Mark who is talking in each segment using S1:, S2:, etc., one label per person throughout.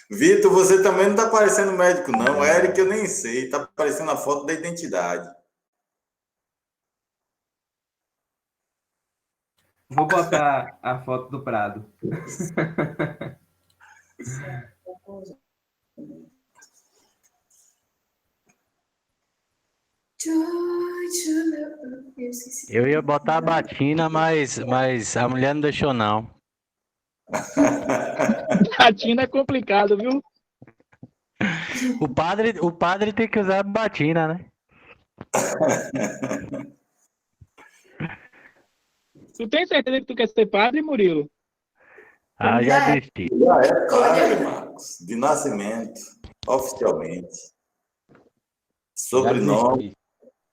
S1: Vitor, você também não tá parecendo médico, não. Eric, eu nem sei. Tá parecendo a foto da identidade.
S2: Vou botar a foto do Prado.
S3: Eu ia botar a batina, mas a mulher não deixou, não.
S4: Batina é complicado, viu?
S3: O padre tem que usar a batina, né?
S4: Tu tem certeza que tu quer ser padre, Murilo?
S3: Ah, já desisti.
S1: Já é padre, Marcos. De nascimento, oficialmente. Sobrenome.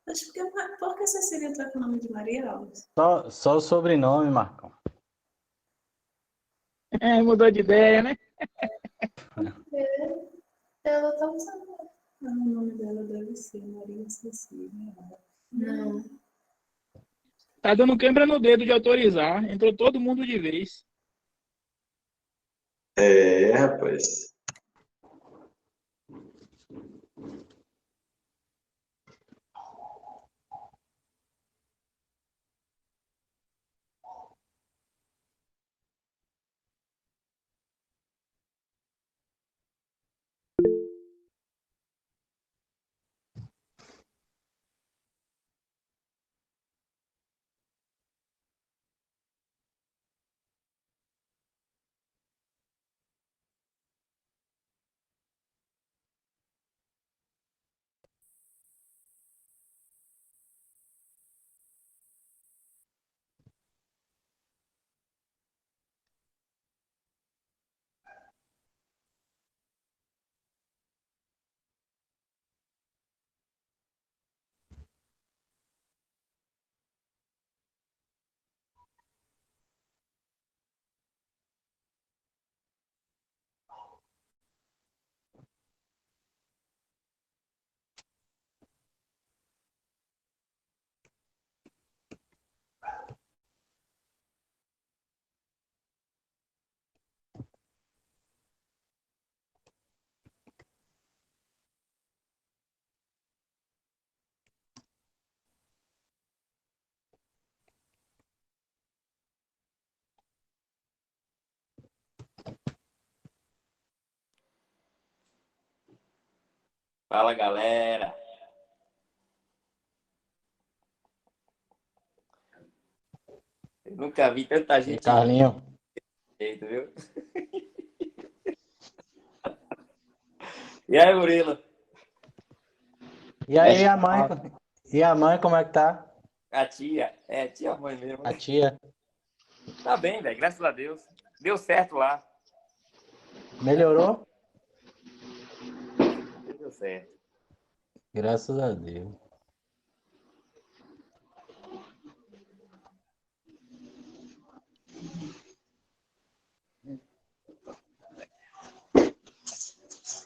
S5: Acho que por que Cecília tá com o nome de Maria Alves?
S3: Só o sobrenome, Marcão.
S4: Mudou de ideia, né?
S5: Ela tá usando. Não, o nome dela deve ser Maria Cecília. Não.
S4: Tá dando câimbra no dedo de autorizar. Entrou todo mundo de vez.
S1: É, rapaz.
S6: Fala, galera. Eu nunca vi tanta gente.
S3: Carlinho.
S6: Jeito, viu? E aí, Murilo?
S3: E aí, a mãe? E a mãe, como é que tá?
S6: A tia. É, tia mãe mesmo.
S3: A tia.
S6: Tá bem, velho. Graças a Deus. Deu certo lá.
S3: Melhorou?
S6: Deu certo.
S3: Graças a Deus.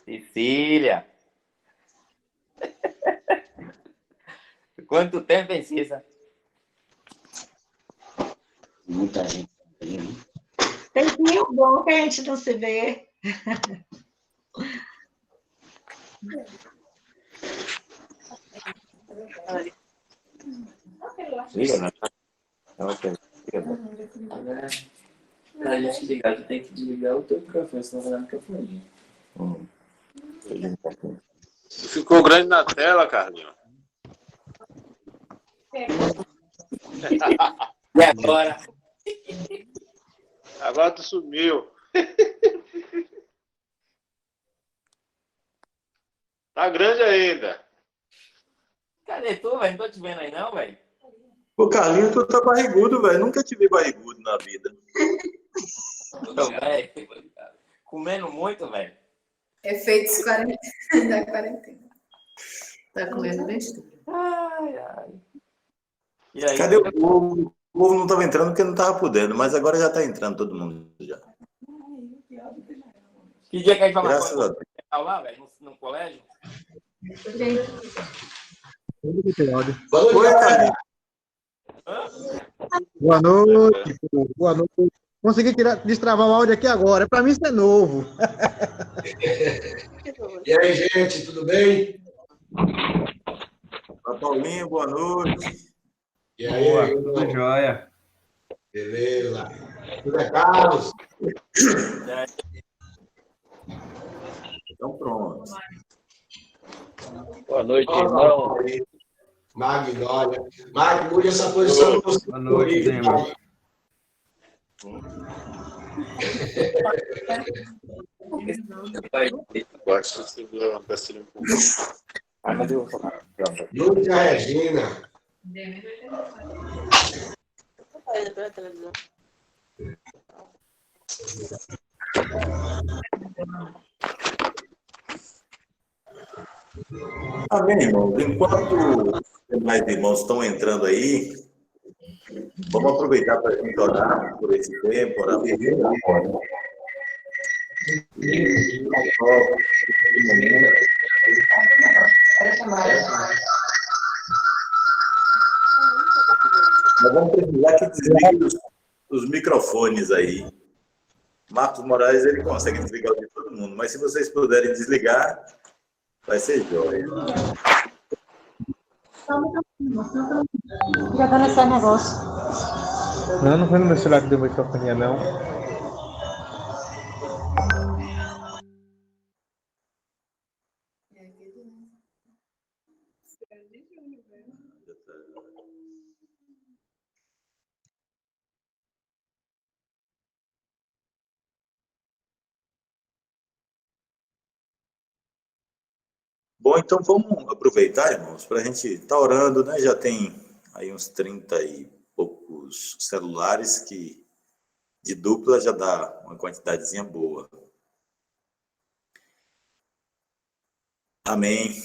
S6: Cecília. Quanto tempo, hein, Cissa?
S7: Muita gente.
S5: Tempinho bom que a gente não se vê.
S6: Liga, né? Ok.
S2: Pra gente ligar, tu tem que desligar o teu microfone, senão vai dar microfone.
S8: Ficou grande na tela, Carlinhos.
S6: E agora?
S8: Agora tu sumiu. Tá grande ainda.
S6: Cadê tu, velho? Não tô te vendo aí, não, velho.
S1: Ô, Carlinhos, tu tá barrigudo, velho. Nunca te vi barrigudo na vida.
S6: Comendo muito, velho.
S5: Efeitos da quarentena. Tá comendo besteira.
S6: Ai, ai. E aí?
S1: Cadê o povo? O povo não tava entrando porque não tava podendo, mas agora já tá entrando todo mundo já.
S6: Que dia que a gente vai
S1: Graças a Deus.
S6: lá, velho? No colégio?
S1: Oi, Carlinhos.
S9: Boa noite, boa noite. Consegui destravar o áudio aqui agora. Para mim isso é novo.
S10: E aí, gente, tudo bem?
S1: Paulinho, boa noite.
S10: E aí,
S11: tudo jóia.
S10: Beleza. Tudo é Carlos?
S1: Então, pronto.
S2: Boa noite, irmão.
S10: Magnólia. Mag, mude essa posição.
S11: Boa noite, irmão.
S10: Lúcia Regina.
S1: Amém, irmãos. Enquanto mais irmãos estão entrando aí, vamos aproveitar para a gente orar por esse tempo, orar por esse momento. Nós vamos precisar que desligue os microfones aí. Marcos Moraes, ele consegue desligar o de todo mundo, mas se vocês puderem desligar, vai ser jóia.
S12: Já tá nesse negócio.
S3: Não foi no meu celular que deu microfonia, não.
S1: Bom, então vamos aproveitar, irmãos, para a gente estar orando, né? Já tem aí uns 30 e poucos celulares que de dupla já dá uma quantidadezinha boa. Amém.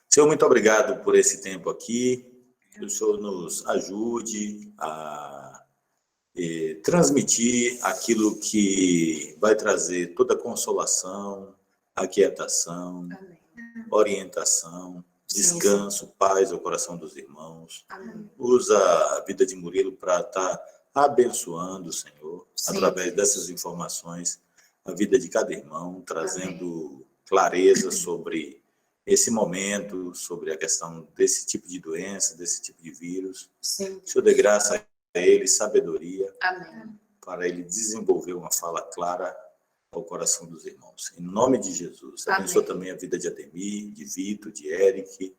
S1: Senhor, muito obrigado por esse tempo aqui. Que o Senhor nos ajude a transmitir aquilo que vai trazer toda a consolação, aquietação, orientação, descanso, paz ao coração dos irmãos.
S13: Amém.
S1: Usa a vida de Murilo para estar abençoando, Senhor, através dessas informações, a vida de cada irmão, trazendo clareza sobre esse momento, sobre a questão desse tipo de doença, desse tipo de vírus.
S13: Sim.
S1: O Senhor dê graça a ele, sabedoria,
S13: Amém.
S1: para ele desenvolver uma fala clara ao coração dos irmãos. Em nome de Jesus. Abençoa também a vida de Ademir, de Vitor, de Eric,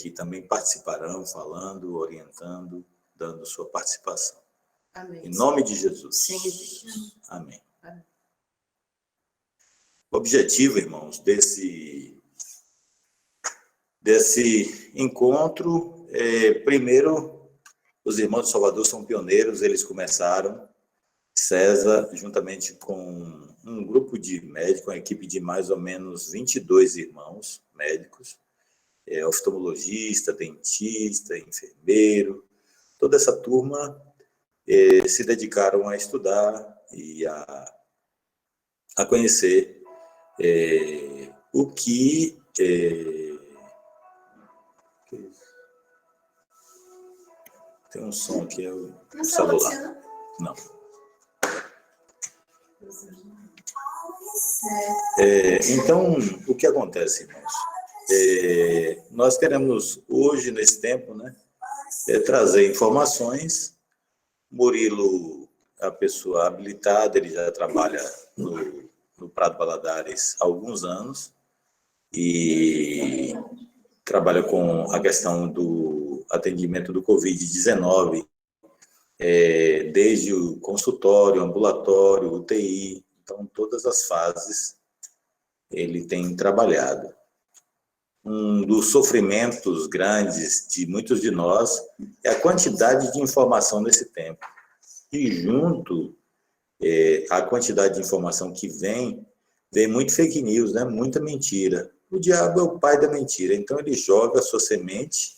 S1: que também participarão, falando, orientando, dando sua participação.
S13: Amém.
S1: Em nome de Jesus.
S13: Sim, Jesus.
S1: Amém. Amém. O objetivo, irmãos, desse encontro, primeiro, os irmãos de Salvador são pioneiros, eles começaram, César, juntamente com um grupo de médicos, uma equipe de mais ou menos 22 irmãos médicos, oftalmologista, dentista, enfermeiro, toda essa turma se dedicaram a estudar e a conhecer o que... Tem um som aqui, é o celular. Não. Então, o que acontece, irmãos? Nós queremos, hoje, nesse tempo, né, trazer informações. Murilo é a pessoa habilitada, ele já trabalha no Prado Valadares há alguns anos e trabalha com a questão do atendimento do Covid-19, desde o consultório, ambulatório, UTI, então todas as fases ele tem trabalhado. Um dos sofrimentos grandes de muitos de nós é a quantidade de informação nesse tempo. E junto à quantidade de informação que vem muito fake news, né? Muita mentira. O diabo é o pai da mentira, então ele joga a sua semente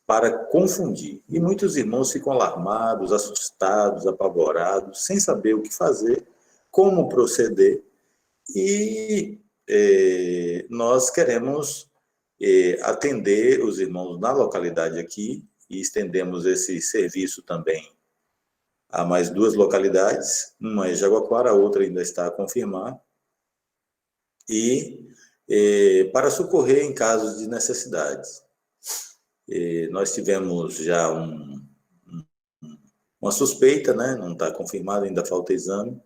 S1: para confundir. E muitos irmãos ficam alarmados, assustados, apavorados, sem saber o que fazer, como proceder. E nós queremos atender os irmãos na localidade aqui e estendemos esse serviço também Há mais 2 localidades, uma é Jaguaquara, a outra ainda está a confirmar, e para socorrer em casos de necessidade. Nós tivemos já uma suspeita, né? Não está confirmado, ainda falta exame,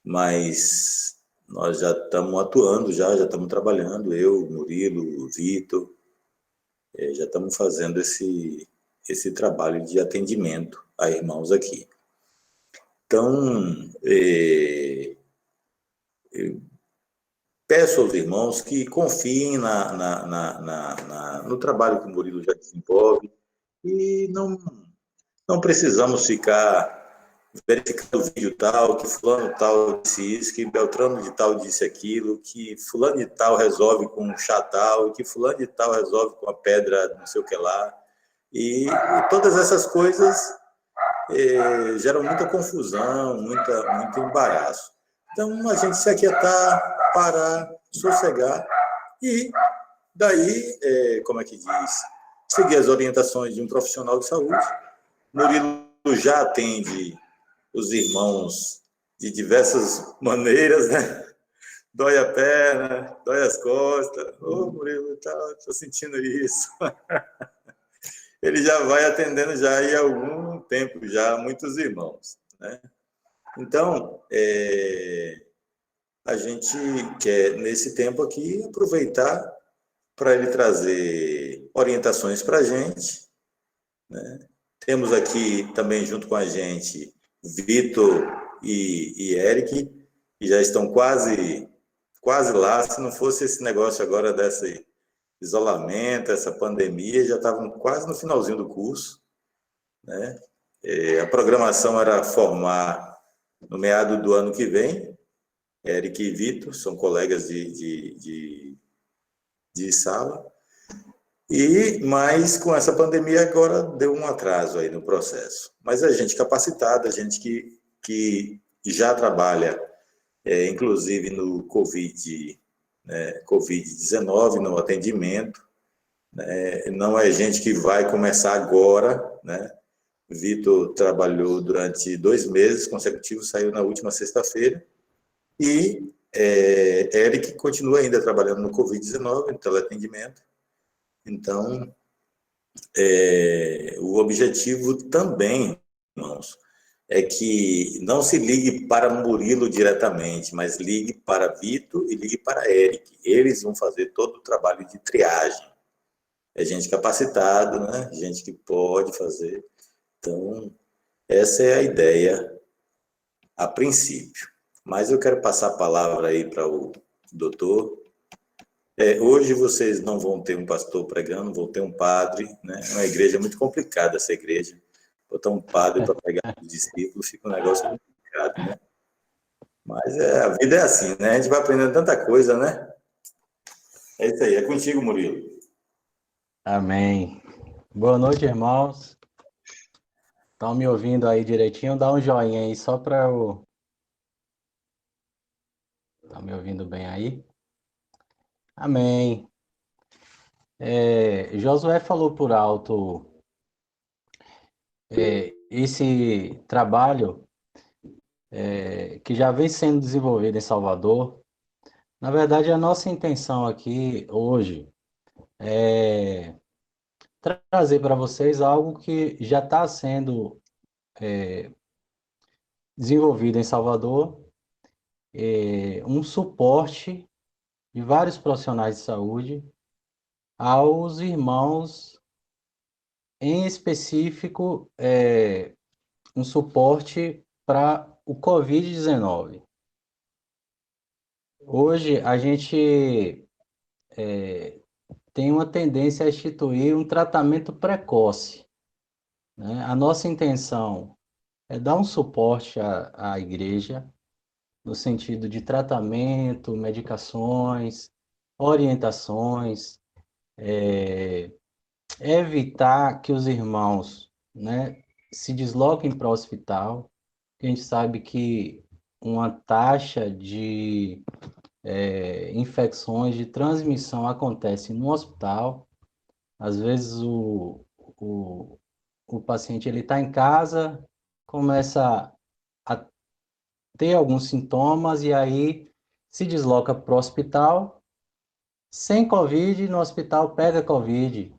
S1: mas nós já estamos atuando, já estamos trabalhando, eu, Murilo, Vitor, já estamos fazendo esse trabalho de atendimento a irmãos aqui. Então, peço aos irmãos que confiem no trabalho que o Murilo já desenvolve e não precisamos ficar verificando o vídeo tal, que fulano tal disse isso, que Beltrano de tal disse aquilo, que fulano de tal resolve com um chá tal, que fulano de tal resolve com a pedra não sei o que lá. E todas essas coisas geram muita confusão, muito embaraço. Então, a gente se aquietar, parar, sossegar e daí, como é que diz, seguir as orientações de um profissional de saúde. Murilo já atende os irmãos de diversas maneiras, né? Dói a perna, dói as costas. Ô, Murilo, estou sentindo isso. Ele já vai atendendo já há algum tempo, já muitos irmãos, né? Então, a gente quer, nesse tempo aqui, aproveitar para ele trazer orientações para a gente, né? Temos aqui também, junto com a gente, Vitor e Eric, que já estão quase lá. Se não fosse esse negócio agora desse isolamento, essa pandemia, já estavam quase no finalzinho do curso, né? A programação era formar no meado do ano que vem. Eric e Vitor são colegas de sala. Mas com essa pandemia agora deu um atraso aí no processo. Mas a gente capacitada, a gente que já trabalha, inclusive no Covid-19, no atendimento, né? Não é gente que vai começar agora, né? Vitor trabalhou durante 2 meses consecutivos, saiu na última sexta-feira, e Eric continua ainda trabalhando no Covid-19, no teleatendimento. Então, o objetivo também, irmãos, é que não se ligue para Murilo diretamente, mas ligue para Vitor e ligue para Eric. Eles vão fazer todo o trabalho de triagem. É gente capacitada, né? Gente que pode fazer. Então, essa é a ideia a princípio. Mas eu quero passar a palavra aí para o doutor. Hoje vocês não vão ter um pastor pregando, vão ter um padre, né? É uma igreja muito complicada, essa igreja. Botar um padre para pregar os discípulos fica um negócio complicado, né? Mas a vida é assim, né? A gente vai aprendendo tanta coisa, né? É isso aí, é contigo, Murilo.
S3: Amém. Boa noite, irmãos. Estão me ouvindo aí direitinho? Dá um joinha aí só para eu... Estão me ouvindo bem aí? Amém. Josué falou por alto esse trabalho que já vem sendo desenvolvido em Salvador. Na verdade, a nossa intenção aqui hoje é trazer para vocês algo que já está sendo desenvolvido em Salvador, um suporte de vários profissionais de saúde aos irmãos, em específico, um suporte para o Covid-19. Hoje, a gente tem uma tendência a instituir um tratamento precoce, né? A nossa intenção é dar um suporte à igreja, no sentido de tratamento, medicações, orientações, evitar que os irmãos, né, se desloquem para o hospital. A gente sabe que uma taxa de infecções de transmissão acontece no hospital. Às vezes o paciente está em casa começa a ter alguns sintomas e aí se desloca para o hospital, sem Covid, no hospital pega Covid.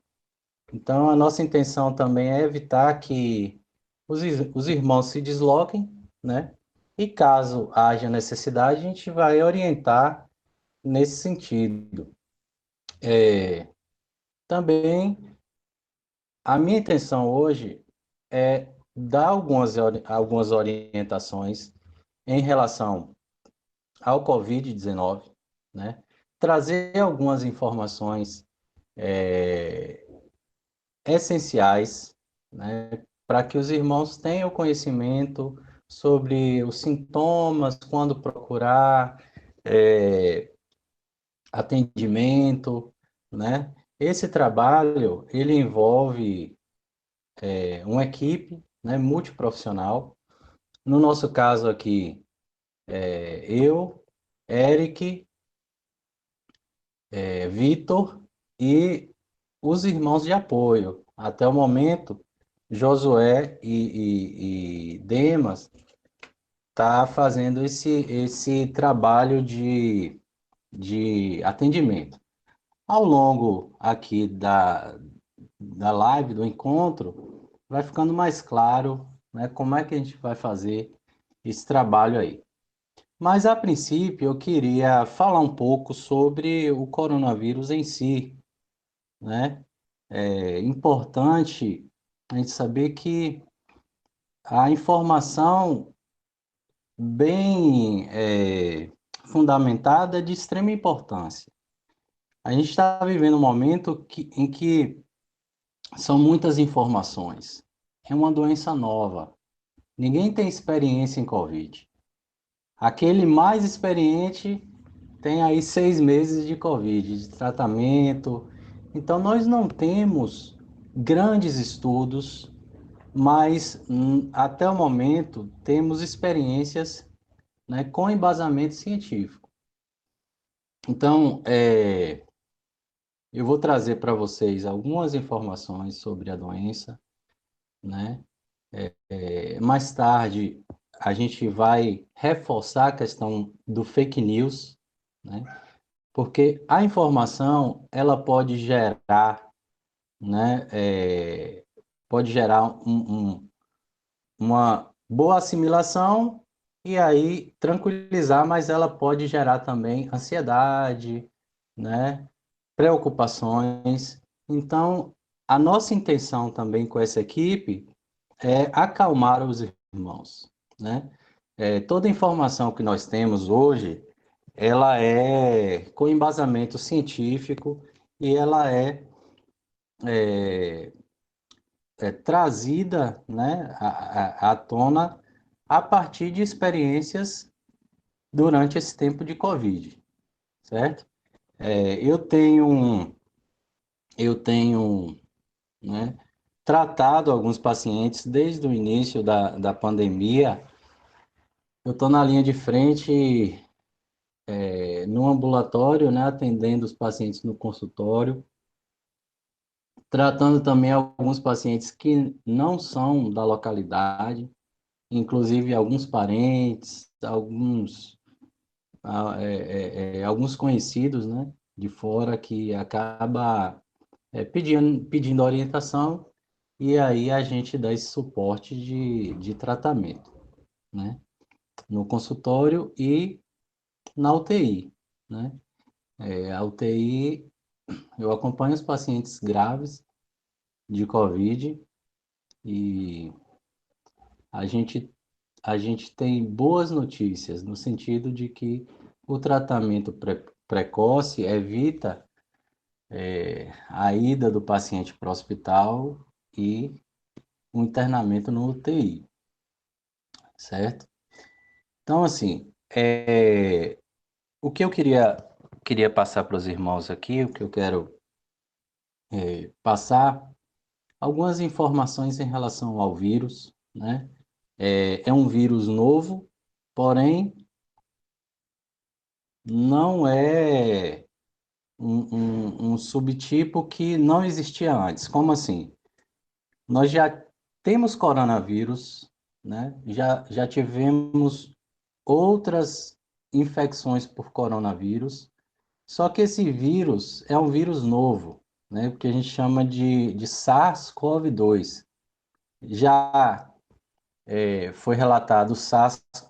S3: Então, a nossa intenção também é evitar que os irmãos se desloquem, né? E caso haja necessidade, a gente vai orientar nesse sentido. Também, a minha intenção hoje é dar algumas orientações em relação ao Covid-19, né? Trazer algumas informações essenciais, né? Para que os irmãos tenham conhecimento sobre os sintomas, quando procurar atendimento, né? Esse trabalho, ele envolve uma equipe, né, multiprofissional. No nosso caso aqui, eu, Eric, Vitor e os irmãos de apoio. Até o momento, Josué e Demas tá fazendo esse trabalho de atendimento. Ao longo aqui da live, do encontro, vai ficando mais claro, né, como é que a gente vai fazer esse trabalho aí. Mas, a princípio, eu queria falar um pouco sobre o coronavírus em si, né? É importante a gente saber que a informação bem fundamentada é de extrema importância. A gente está vivendo um momento em que são muitas informações. É uma doença nova. Ninguém tem experiência em Covid. Aquele mais experiente tem aí 6 meses de Covid, de tratamento. Então, nós não temos grandes estudos, mas até o momento temos experiências, né, com embasamento científico. Então, eu vou trazer para vocês algumas informações sobre a doença, né? Mais tarde, a gente vai reforçar a questão do fake news, né? Porque a informação, ela pode gerar, né? Pode gerar uma boa assimilação e aí tranquilizar, mas ela pode gerar também ansiedade, né? Preocupações. Então, a nossa intenção também com essa equipe é acalmar os irmãos, né? Toda informação que nós temos hoje, ela é com embasamento científico e ela trazida, né, à tona a partir de experiências durante esse tempo de Covid, certo? Eu tenho, né, tratado alguns pacientes desde o início da pandemia. Eu estou na linha de frente no ambulatório, né, atendendo os pacientes no consultório, tratando também alguns pacientes que não são da localidade, inclusive alguns parentes, alguns conhecidos, né, de fora que acaba pedindo orientação e aí a gente dá esse suporte de tratamento, né, no consultório e na UTI, né. A UTI, eu acompanho os pacientes graves de Covid e a gente tem boas notícias no sentido de que o tratamento precoce evita a ida do paciente para o hospital e o internamento no UTI, certo? Então, assim, o que eu queria passar para os irmãos aqui, o que eu quero passar, algumas informações em relação ao vírus, né? É um vírus novo, porém, não é um subtipo que não existia antes. Como assim? Nós já temos coronavírus né? Já tivemos outras infecções por coronavírus, só que esse vírus é um vírus novo, né? Porque a gente chama de SARS-CoV-2. Já foi relatado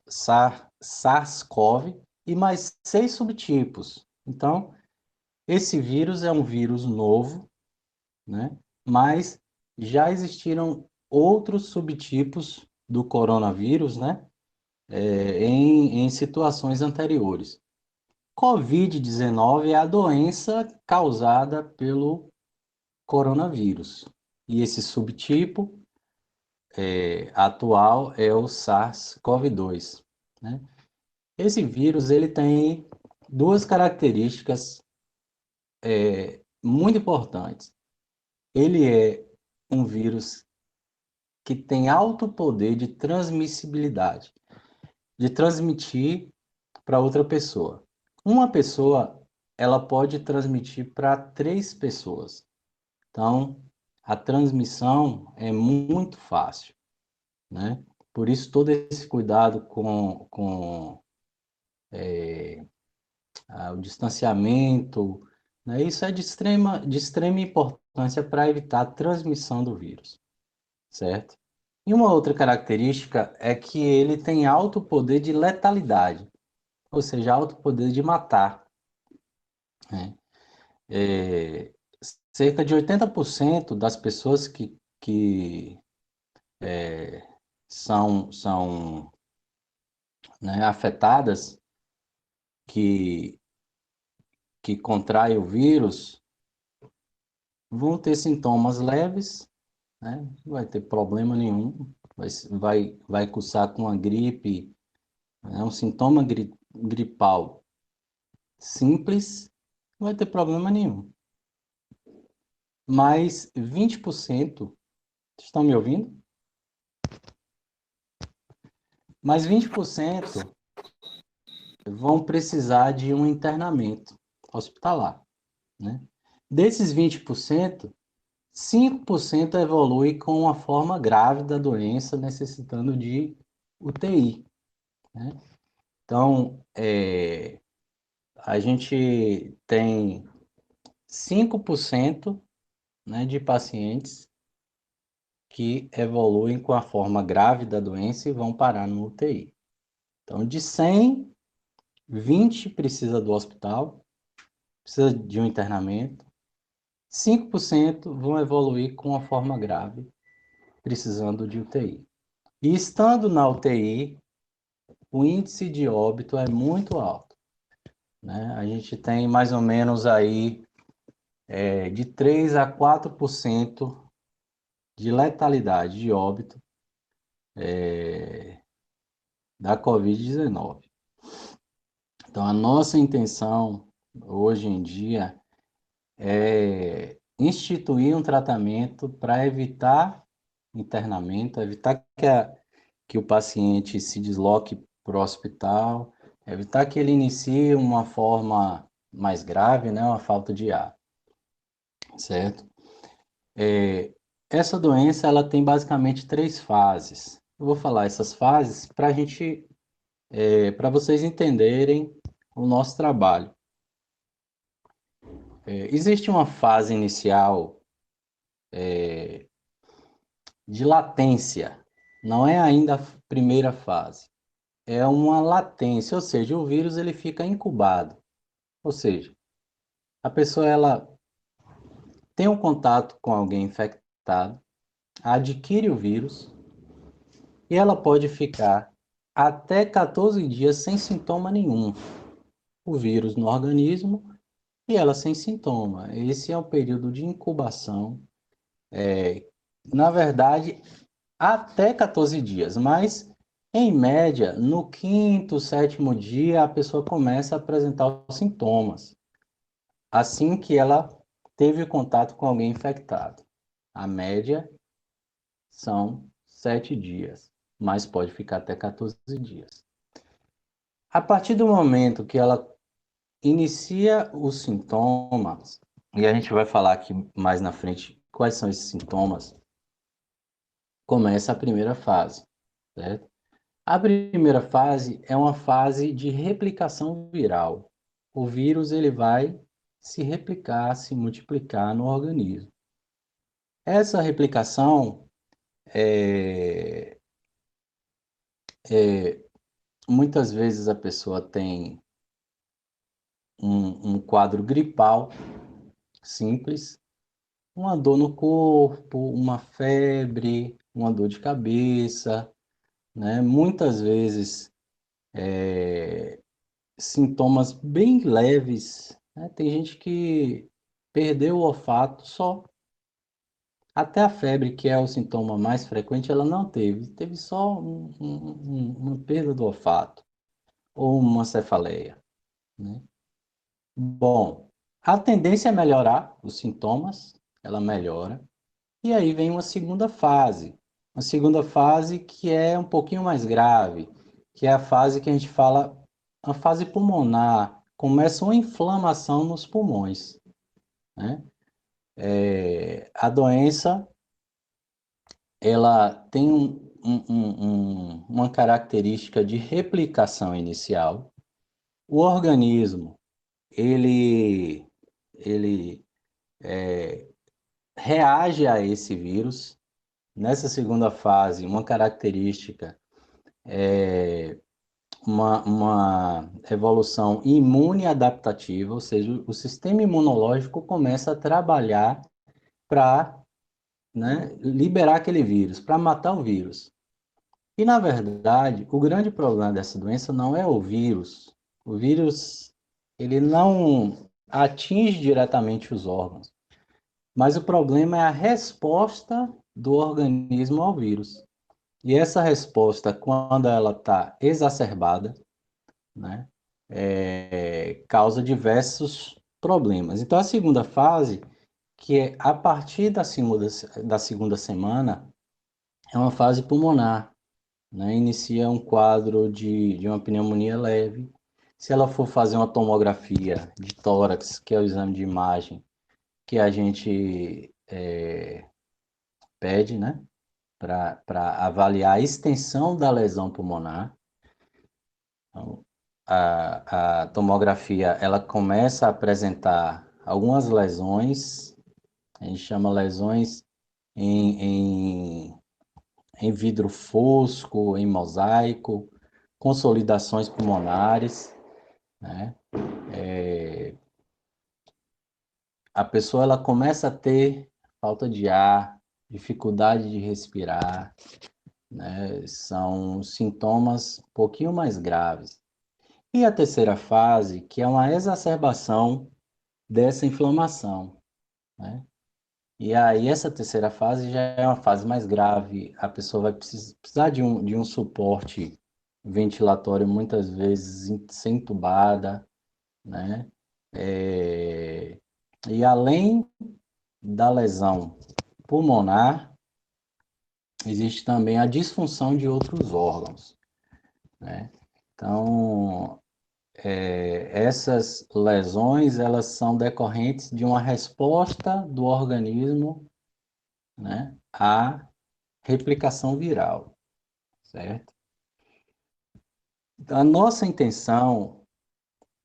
S3: SARS-CoV e mais 6 subtipos. Então, esse vírus é um vírus novo, né? Mas já existiram outros subtipos do coronavírus, né? Em situações anteriores. Covid-19 é a doença causada pelo coronavírus. E esse subtipo atual é o SARS-CoV-2, né? Esse vírus ele tem duas características muito importantes. Ele é um vírus que tem alto poder de transmissibilidade, de transmitir para outra pessoa. Uma pessoa, ela pode transmitir para 3 pessoas. Então, a transmissão é muito fácil, né? Por isso, todo esse cuidado com o distanciamento, né? Isso é de extrema importância para evitar a transmissão do vírus, certo? E uma outra característica é que ele tem alto poder de letalidade, ou seja, alto poder de matar, né? Cerca de 80% das pessoas que são né, afetadas, que contraem o vírus, vão ter sintomas leves, né? Não vai ter problema nenhum, vai cursar com uma gripe, né? Um sintoma gripal simples, não vai ter problema nenhum. Mas 20%, estão me ouvindo? Mas 20% vão precisar de um internamento hospitalar, né? Desses 20%, 5% evolui com uma forma grave da doença, necessitando de UTI, né? Então, a gente tem 5%, né, de pacientes que evoluem com a forma grave da doença e vão parar no UTI. Então, de 100, 20 precisa do hospital, precisa de um internamento, 5% vão evoluir com a forma grave, precisando de UTI. E estando na UTI, o índice de óbito é muito alto, né? A gente tem mais ou menos aí de 3 a 4% de letalidade de óbito da Covid-19. Então, a nossa intenção hoje em dia é instituir um tratamento para evitar internamento, evitar que o paciente se desloque para o hospital, evitar que ele inicie uma forma mais grave, né, uma falta de ar, certo? Essa doença ela tem basicamente 3 fases. Eu vou falar essas fases para a gente, para vocês entenderem o nosso trabalho. Existe uma fase inicial de latência, não é ainda a primeira fase, é uma latência, ou seja, o vírus ele fica incubado, ou seja, a pessoa ela tem um contato com alguém infectado, adquire o vírus e ela pode ficar até 14 dias sem sintoma nenhum, o vírus no organismo e ela sem sintoma. Esse é o período de incubação, na verdade, até 14 dias, mas em média, no 5º, 7º dia, a pessoa começa a apresentar os sintomas, assim que ela teve contato com alguém infectado. A média são 7 dias, mas pode ficar até 14 dias. A partir do momento que ela inicia os sintomas, e a gente vai falar aqui mais na frente quais são esses sintomas, começa a primeira fase, certo? A primeira fase é uma fase de replicação viral. O vírus ele vai se replicar, se multiplicar no organismo. Essa replicação muitas vezes a pessoa tem um quadro gripal simples, uma dor no corpo, uma febre, uma dor de cabeça, né? Muitas vezes sintomas bem leves, né? Tem gente que perdeu o olfato só. Até a febre, que é o sintoma mais frequente, ela não teve. Teve só uma perda do olfato ou uma cefaleia, né? Bom, a tendência é melhorar os sintomas, ela melhora. E aí vem uma segunda fase. Uma segunda fase que é um pouquinho mais grave, que é a fase que a gente fala, a fase pulmonar. Começa uma inflamação nos pulmões, né? A doença, ela tem uma característica de replicação inicial. O organismo, ele reage a esse vírus. Nessa segunda fase, uma característica é uma evolução imune adaptativa, ou seja, o sistema imunológico começa a trabalhar para, né, liberar aquele vírus, para matar o vírus. E, na verdade, o grande problema dessa doença não é o vírus. O vírus, ele não atinge diretamente os órgãos, mas o problema é a resposta do organismo ao vírus. E essa resposta, quando ela está exacerbada, né, causa diversos problemas. Então, a segunda fase, que é a partir da segunda semana, é uma fase pulmonar, né? Inicia um quadro de uma pneumonia leve. Se ela for fazer uma tomografia de tórax, que é o exame de imagem que a gente pede, né, para avaliar a extensão da lesão pulmonar. Então, a tomografia, ela começa a apresentar algumas lesões, a gente chama lesões em vidro fosco, em mosaico, consolidações pulmonares, né? A pessoa ela começa a ter falta de ar, dificuldade de respirar, né? São sintomas um pouquinho mais graves. E a terceira fase, que é uma exacerbação dessa inflamação, né? E aí essa terceira fase já é uma fase mais grave, a pessoa vai precisar de um suporte ventilatório, muitas vezes ser entubada, né? E além da lesão pulmonar, existe também a disfunção de outros órgãos, né? Então, essas lesões, elas são decorrentes de uma resposta do organismo, né, à replicação viral, certo? Então, a nossa intenção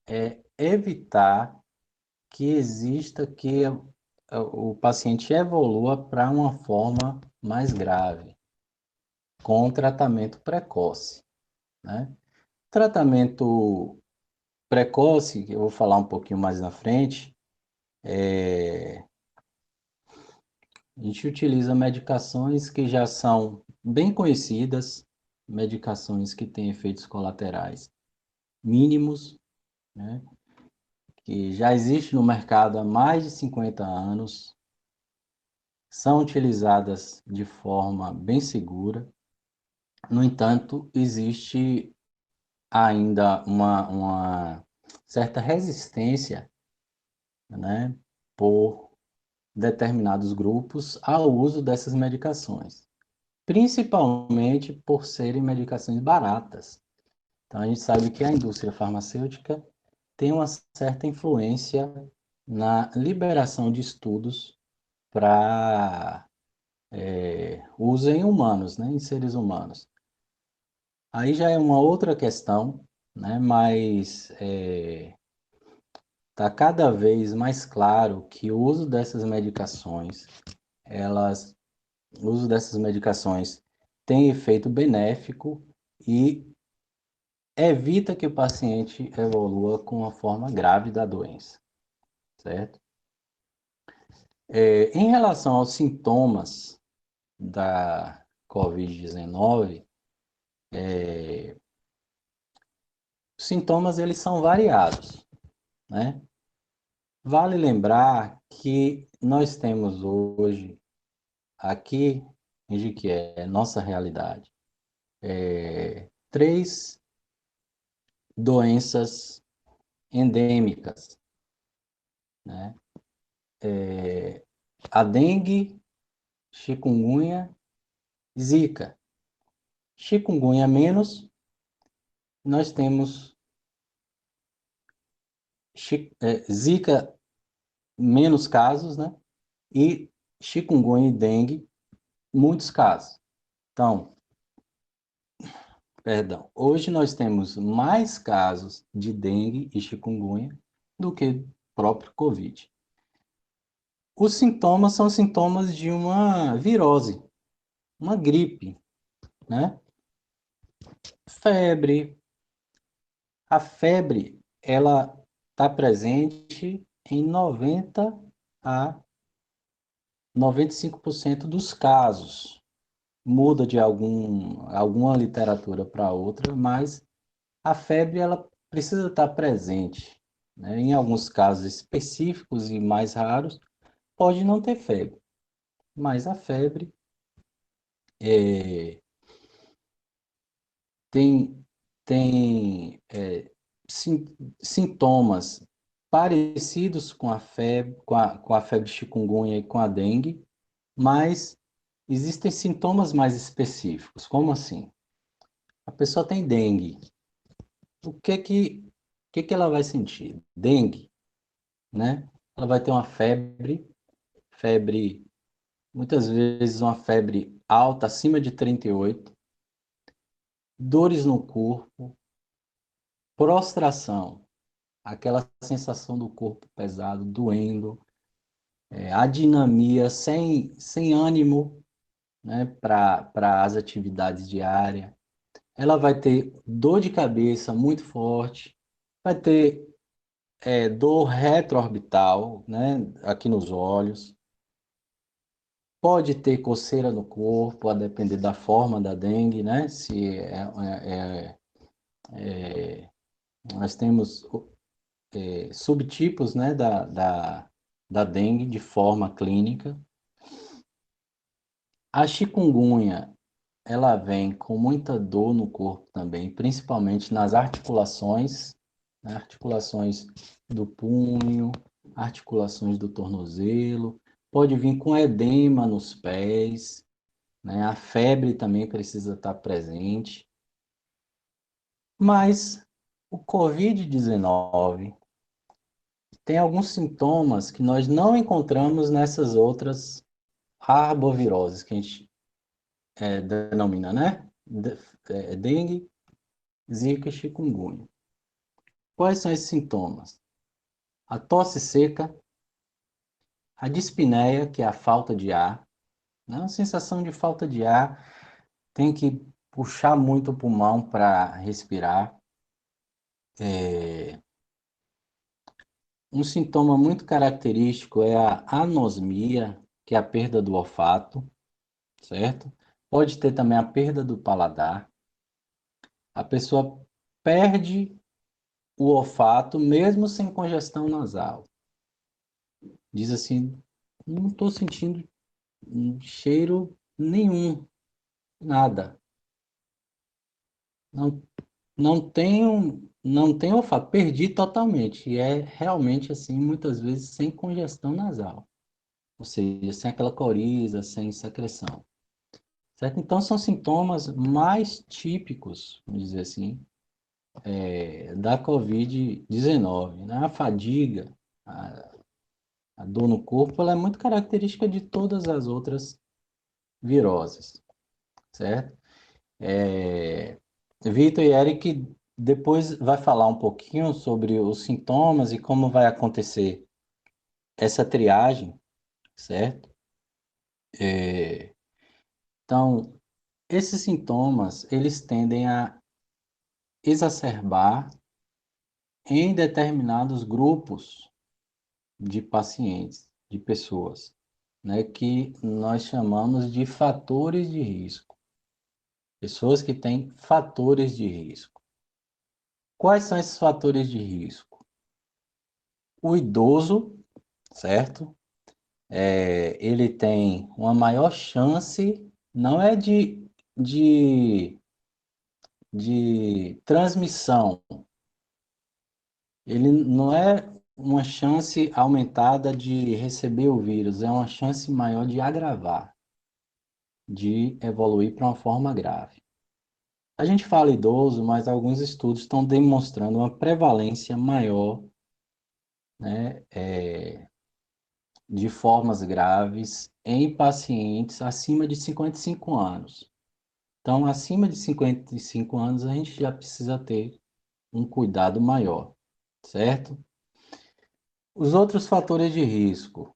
S3: é evitar que exista, que o paciente evolua para uma forma mais grave, com tratamento precoce, né? Tratamento precoce, que eu vou falar um pouquinho mais na frente, a gente utiliza medicações que já são bem conhecidas, medicações que têm efeitos colaterais mínimos, né? Que já existe no mercado há mais de 50 anos, são utilizadas de forma bem segura. No entanto, existe ainda uma certa resistência, né, por determinados grupos ao uso dessas medicações, principalmente por serem medicações baratas. Então, a gente sabe que a indústria farmacêutica tem uma certa influência na liberação de estudos para uso em humanos, né, em seres humanos. Aí já é uma outra questão, né? Mas está cada vez mais claro que o uso dessas medicações, o uso dessas medicações tem efeito benéfico e evita que o paciente evolua com uma forma grave da doença, certo? Em relação aos sintomas da COVID-19, os sintomas eles são variados, né? Vale lembrar que nós temos hoje, aqui em Jequié, nossa realidade, três doenças endêmicas, né? A dengue, chikungunya, zika. Chikungunya menos, nós temos zika menos casos, né? E chikungunya e dengue, muitos casos. Então, perdão, hoje nós temos mais casos de dengue e chikungunya do que próprio Covid. Os sintomas são sintomas de uma virose, uma gripe, né? Febre. A febre, ela está presente em 90 a 95% dos casos. Muda de alguma literatura para outra, mas a febre ela precisa estar presente, né? Em alguns casos específicos e mais raros, pode não ter febre, mas a febre tem sintomas parecidos com a febre, com a febre chikungunya e com a dengue, mas existem sintomas mais específicos. Como assim? A pessoa tem dengue. O que ela vai sentir? Dengue, né? Ela vai ter uma febre, muitas vezes uma febre alta, acima de 38, dores no corpo, prostração, aquela sensação do corpo pesado, doendo, adinamia, sem ânimo, né, para as atividades diárias. Ela vai ter dor de cabeça muito forte, vai ter dor retroorbital, né, aqui nos olhos, pode ter coceira no corpo, a depender da forma da dengue, né, se nós temos subtipos, né, da dengue de forma clínica. A chikungunya, ela vem com muita dor no corpo também, principalmente nas articulações, né, articulações do punho, articulações do tornozelo, pode vir com edema nos pés, né, a febre também precisa estar presente. Mas o COVID-19 tem alguns sintomas que nós não encontramos nessas outras arboviroses que a gente denomina, né? Dengue, zika e chikungunya. Quais são esses sintomas? A tosse seca, a dispneia, que é a falta de ar, né? A sensação de falta de ar, tem que puxar muito o pulmão para respirar. Um sintoma muito característico é a anosmia, que é a perda do olfato, certo? Pode ter também a perda do paladar. A pessoa perde o olfato mesmo sem congestão nasal. Diz assim, não estou sentindo cheiro nenhum, nada. Não tenho olfato, perdi totalmente. E é realmente assim, muitas vezes sem congestão nasal. Ou seja, sem aquela coriza, sem secreção. Certo? Então, são sintomas mais típicos, vamos dizer assim, da COVID-19. Né? A fadiga, a dor no corpo, ela é muito característica de todas as outras viroses, certo? Vitor e Eric depois vai falar um pouquinho sobre os sintomas e como vai acontecer essa triagem, certo? Então, esses sintomas, eles tendem a exacerbar em determinados grupos de pacientes, de pessoas, né, que nós chamamos de fatores de risco. Pessoas que têm fatores de risco. Quais são esses fatores de risco? O idoso, certo? Ele tem uma maior chance, não é de transmissão, ele não é uma chance aumentada de receber o vírus, é uma chance maior de agravar, de evoluir para uma forma grave. A gente fala idoso, mas alguns estudos estão demonstrando uma prevalência maior, né, de formas graves em pacientes acima de 55 anos. Então, acima de 55 anos, a gente já precisa ter um cuidado maior, certo? Os outros fatores de risco,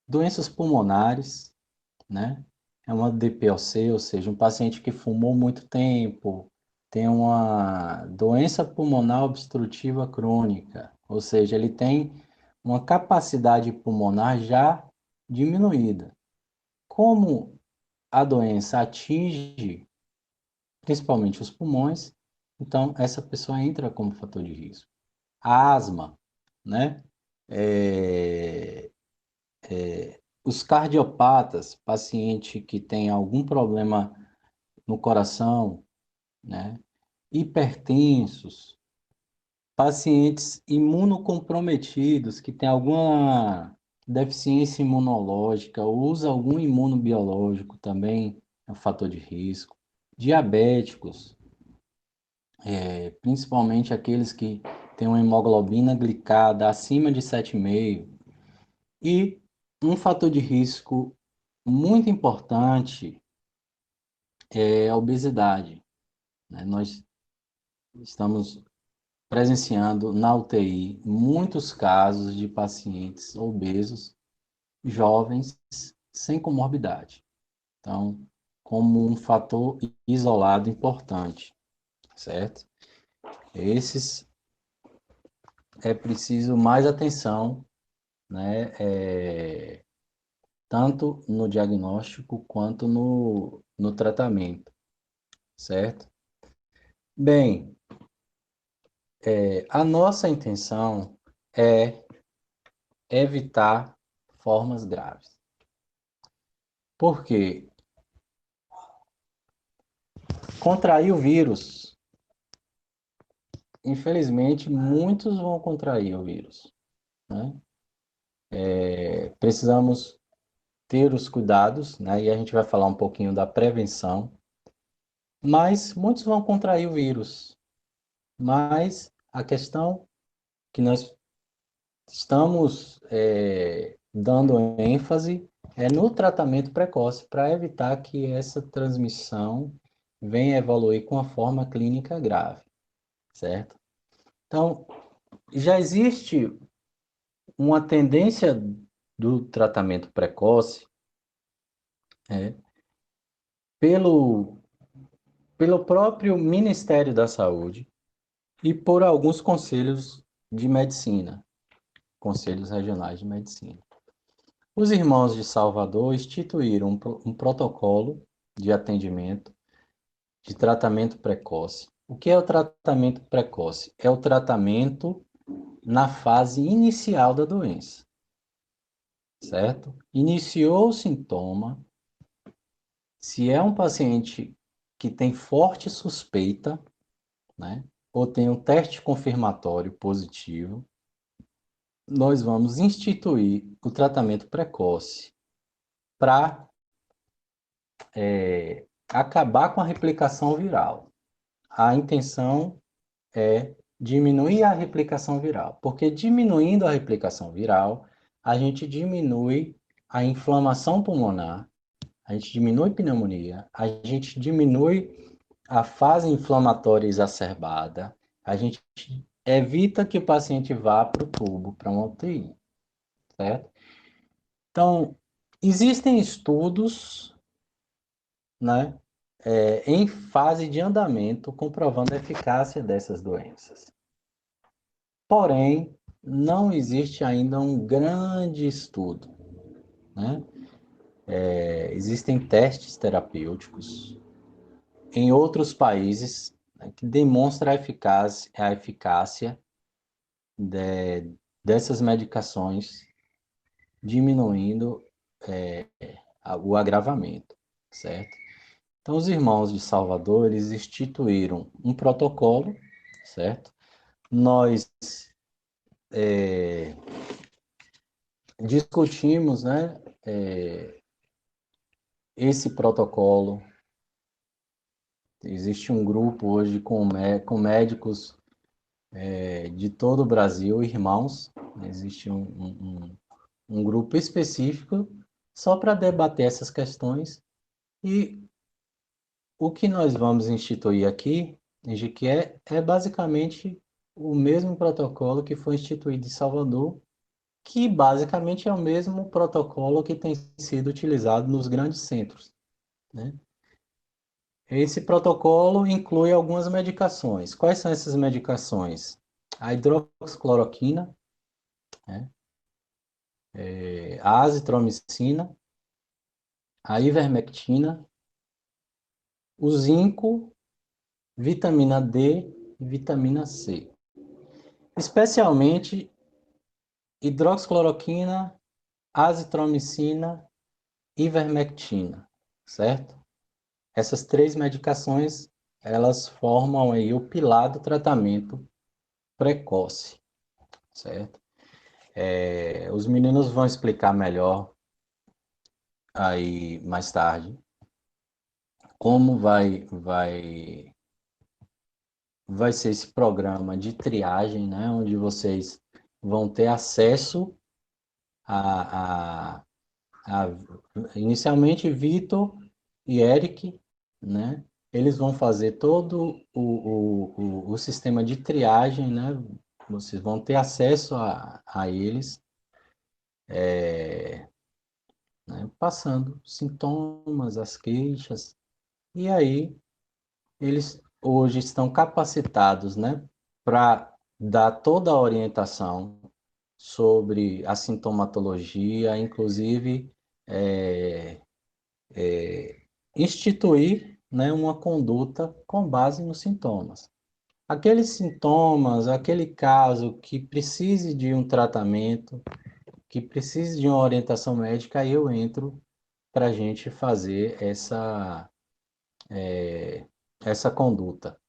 S3: doenças pulmonares, né? É uma DPOC, ou seja, um paciente que fumou muito tempo, tem uma doença pulmonar obstrutiva crônica, ou seja, ele tem uma capacidade pulmonar já diminuída. Como a doença atinge principalmente os pulmões, então essa pessoa entra como fator de risco. A asma, né? Os cardiopatas, paciente que tem algum problema no coração, né? Hipertensos, pacientes imunocomprometidos, que têm alguma deficiência imunológica, ou usa algum imunobiológico também, é um fator de risco. Diabéticos, principalmente aqueles que têm uma hemoglobina glicada acima de 7,5. E um fator de risco muito importante é a obesidade, né? Nós estamos presenciando na UTI muitos casos de pacientes obesos, jovens, sem comorbidade. Então, como um fator isolado importante, certo? Esses é preciso mais atenção, né? Tanto no diagnóstico quanto no tratamento, certo? Bem, a nossa intenção é evitar formas graves. Por quê? Contrair o vírus, infelizmente, muitos vão contrair o vírus, né? Precisamos ter os cuidados, né? E a gente vai falar um pouquinho da prevenção, mas muitos vão contrair o vírus. Mas a questão que nós estamos dando ênfase é no tratamento precoce, para evitar que essa transmissão venha evoluir com a forma clínica grave, certo? Então, já existe uma tendência do tratamento precoce pelo próprio Ministério da Saúde e por alguns conselhos de medicina, conselhos regionais de medicina. Os irmãos de Salvador instituíram um protocolo de atendimento de tratamento precoce. O que é o tratamento precoce? É o tratamento na fase inicial da doença, certo? Iniciou o sintoma, se é um paciente que tem forte suspeita, né, ou tem um teste confirmatório positivo, nós vamos instituir o tratamento precoce para acabar com a replicação viral. A intenção é diminuir a replicação viral, porque diminuindo a replicação viral, a gente diminui a inflamação pulmonar, a gente diminui pneumonia, a gente diminui a fase inflamatória exacerbada, a gente evita que o paciente vá para o tubo, para uma UTI, certo? Então, existem estudos, né, em fase de andamento comprovando a eficácia dessas doenças. Porém, não existe ainda um grande estudo, né? Existem testes terapêuticos em outros países, né, que demonstram a eficácia dessas medicações, diminuindo o agravamento, certo? Então, os irmãos de Salvador, eles instituíram um protocolo, certo? Nós discutimos, né, esse protocolo. Existe um grupo hoje com médicos de todo o Brasil, irmãos. Existe um grupo específico só para debater essas questões. E o que nós vamos instituir aqui, em Jequié, é basicamente o mesmo protocolo que foi instituído em Salvador, que basicamente é o mesmo protocolo que tem sido utilizado nos grandes centros, né? Esse protocolo inclui algumas medicações. Quais são essas medicações? A hidroxicloroquina, né? A azitromicina, a ivermectina, o zinco, vitamina D e vitamina C. Especialmente hidroxicloroquina, azitromicina, ivermectina, certo? Essas três medicações, elas formam aí o pilar do tratamento precoce, certo? Os meninos vão explicar melhor aí mais tarde como vai ser esse programa de triagem, né? Onde vocês vão ter acesso a inicialmente Vitor e Eric, né? Eles vão fazer todo o sistema de triagem, né? Vocês vão ter acesso a eles, né? Passando sintomas, as queixas, e aí eles hoje estão capacitados, né? Para dar toda a orientação sobre a sintomatologia, inclusive instituir, né, uma conduta com base nos sintomas. Aqueles sintomas, aquele caso que precise de um tratamento, que precise de uma orientação médica, aí eu entro para a gente fazer essa conduta,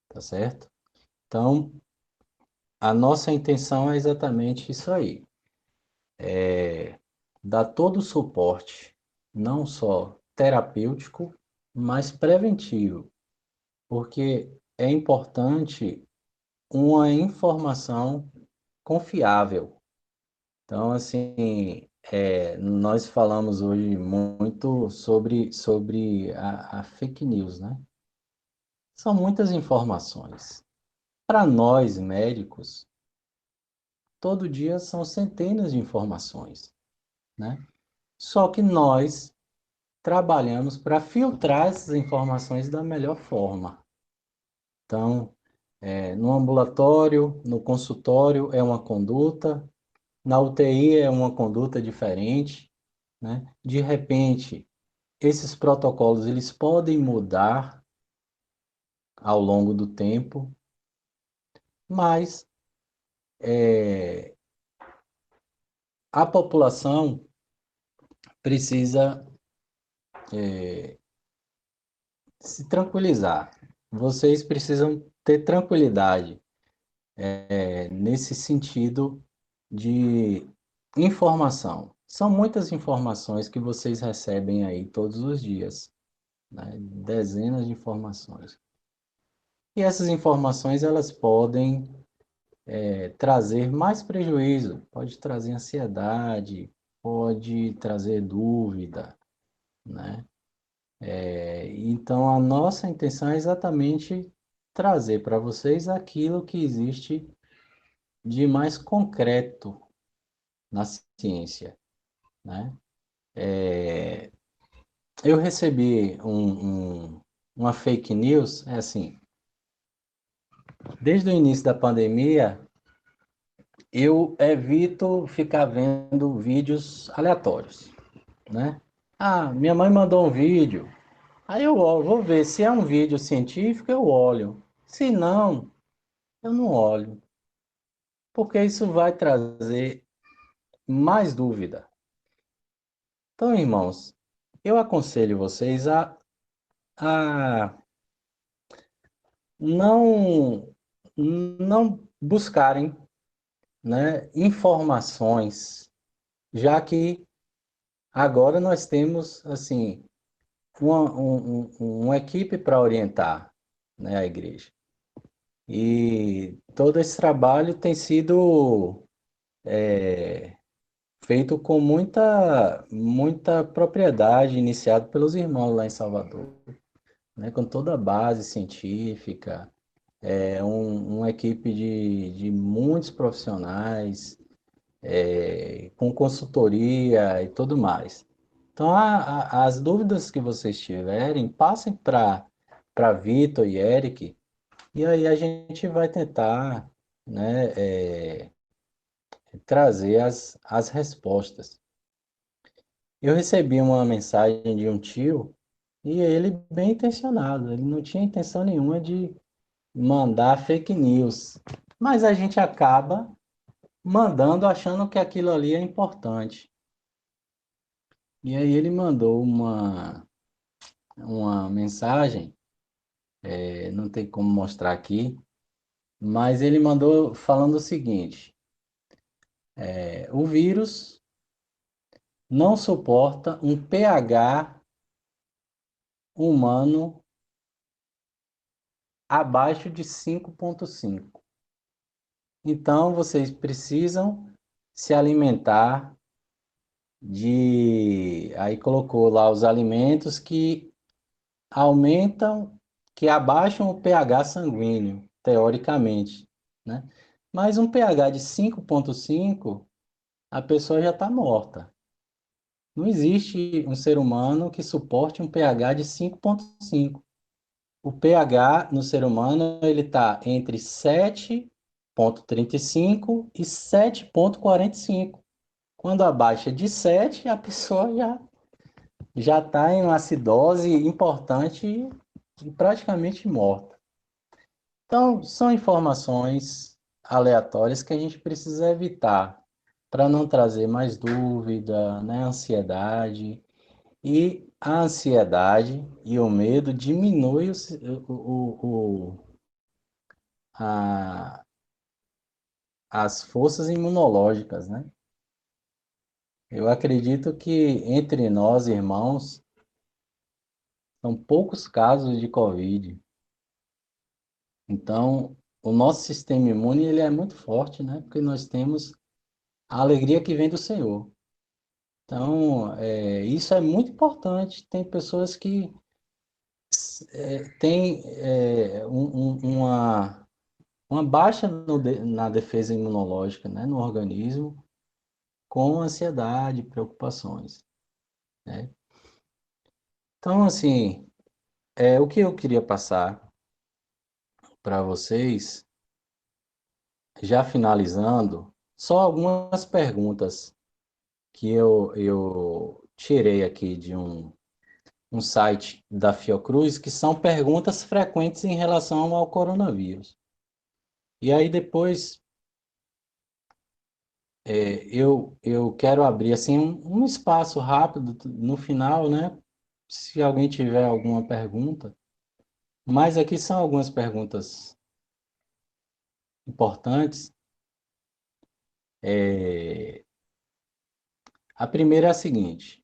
S3: tá certo? Então, a nossa intenção é exatamente isso aí. Dar todo o suporte, não só terapêutico, mas preventivo, porque é importante uma informação confiável. Então, assim, nós falamos hoje muito sobre a fake news, né? São muitas informações. Para nós, médicos, todo dia são centenas de informações, né? Só que nós trabalhamos para filtrar essas informações da melhor forma. Então, no ambulatório, no consultório é uma conduta, na UTI é uma conduta diferente, né? De repente, esses protocolos eles podem mudar ao longo do tempo, mas a população precisa se tranquilizar. Vocês precisam ter tranquilidade nesse sentido de informação. São muitas informações que vocês recebem aí todos os dias, né? Dezenas de informações. E essas informações elas podem trazer mais prejuízo, pode trazer ansiedade, pode trazer dúvida, né? Então, a nossa intenção é exatamente trazer para vocês aquilo que existe de mais concreto na ciência, né? Eu recebi uma fake news, é assim, desde o início da pandemia, eu evito ficar vendo vídeos aleatórios, né? Ah, minha mãe mandou um vídeo, aí vou ver se é um vídeo científico, eu olho. Se não, eu não olho, porque isso vai trazer mais dúvida. Então, irmãos, eu aconselho vocês a não buscarem, né, informações, já que agora nós temos assim uma equipe para orientar, né, a igreja. E todo esse trabalho tem sido feito com muita propriedade, iniciado pelos irmãos lá em Salvador, né, com toda a base científica, uma equipe de muitos profissionais, com consultoria e tudo mais. Então, as dúvidas que vocês tiverem, passem para Vitor e Eric, e aí a gente vai tentar, né, trazer as respostas. Eu recebi uma mensagem de um tio, e ele bem intencionado, ele não tinha intenção nenhuma de mandar fake news, mas a gente acaba mandando achando que aquilo ali é importante. E aí ele mandou uma mensagem, não tem como mostrar aqui, mas ele mandou falando o seguinte: o vírus não suporta um pH humano abaixo de 5,5. Então vocês precisam se alimentar aí colocou lá os alimentos que aumentam, que abaixam o pH sanguíneo, teoricamente, né? Mas um pH de 5,5, a pessoa já está morta. Não existe um ser humano que suporte um pH de 5,5. O pH no ser humano ele está entre 7,35 e 7,45. Quando abaixa de 7, a pessoa já está em uma acidose importante e praticamente morta. Então, são informações aleatórias que a gente precisa evitar para não trazer mais dúvida, né, ansiedade. E a ansiedade e o medo diminui as forças imunológicas, né? Eu acredito que entre nós, irmãos, são poucos casos de Covid. Então, o nosso sistema imune ele é muito forte, né? Porque nós temos a alegria que vem do Senhor. Então, isso é muito importante. Tem pessoas que têm uma baixa na defesa imunológica, né? No organismo, com ansiedade, preocupações, né? Então, assim, o que eu queria passar para vocês, já finalizando, só algumas perguntas que eu tirei aqui de um site da Fiocruz, que são perguntas frequentes em relação ao coronavírus. E aí depois eu quero abrir assim um espaço rápido no final, né? Se alguém tiver alguma pergunta. Mas aqui são algumas perguntas importantes. A primeira é a seguinte: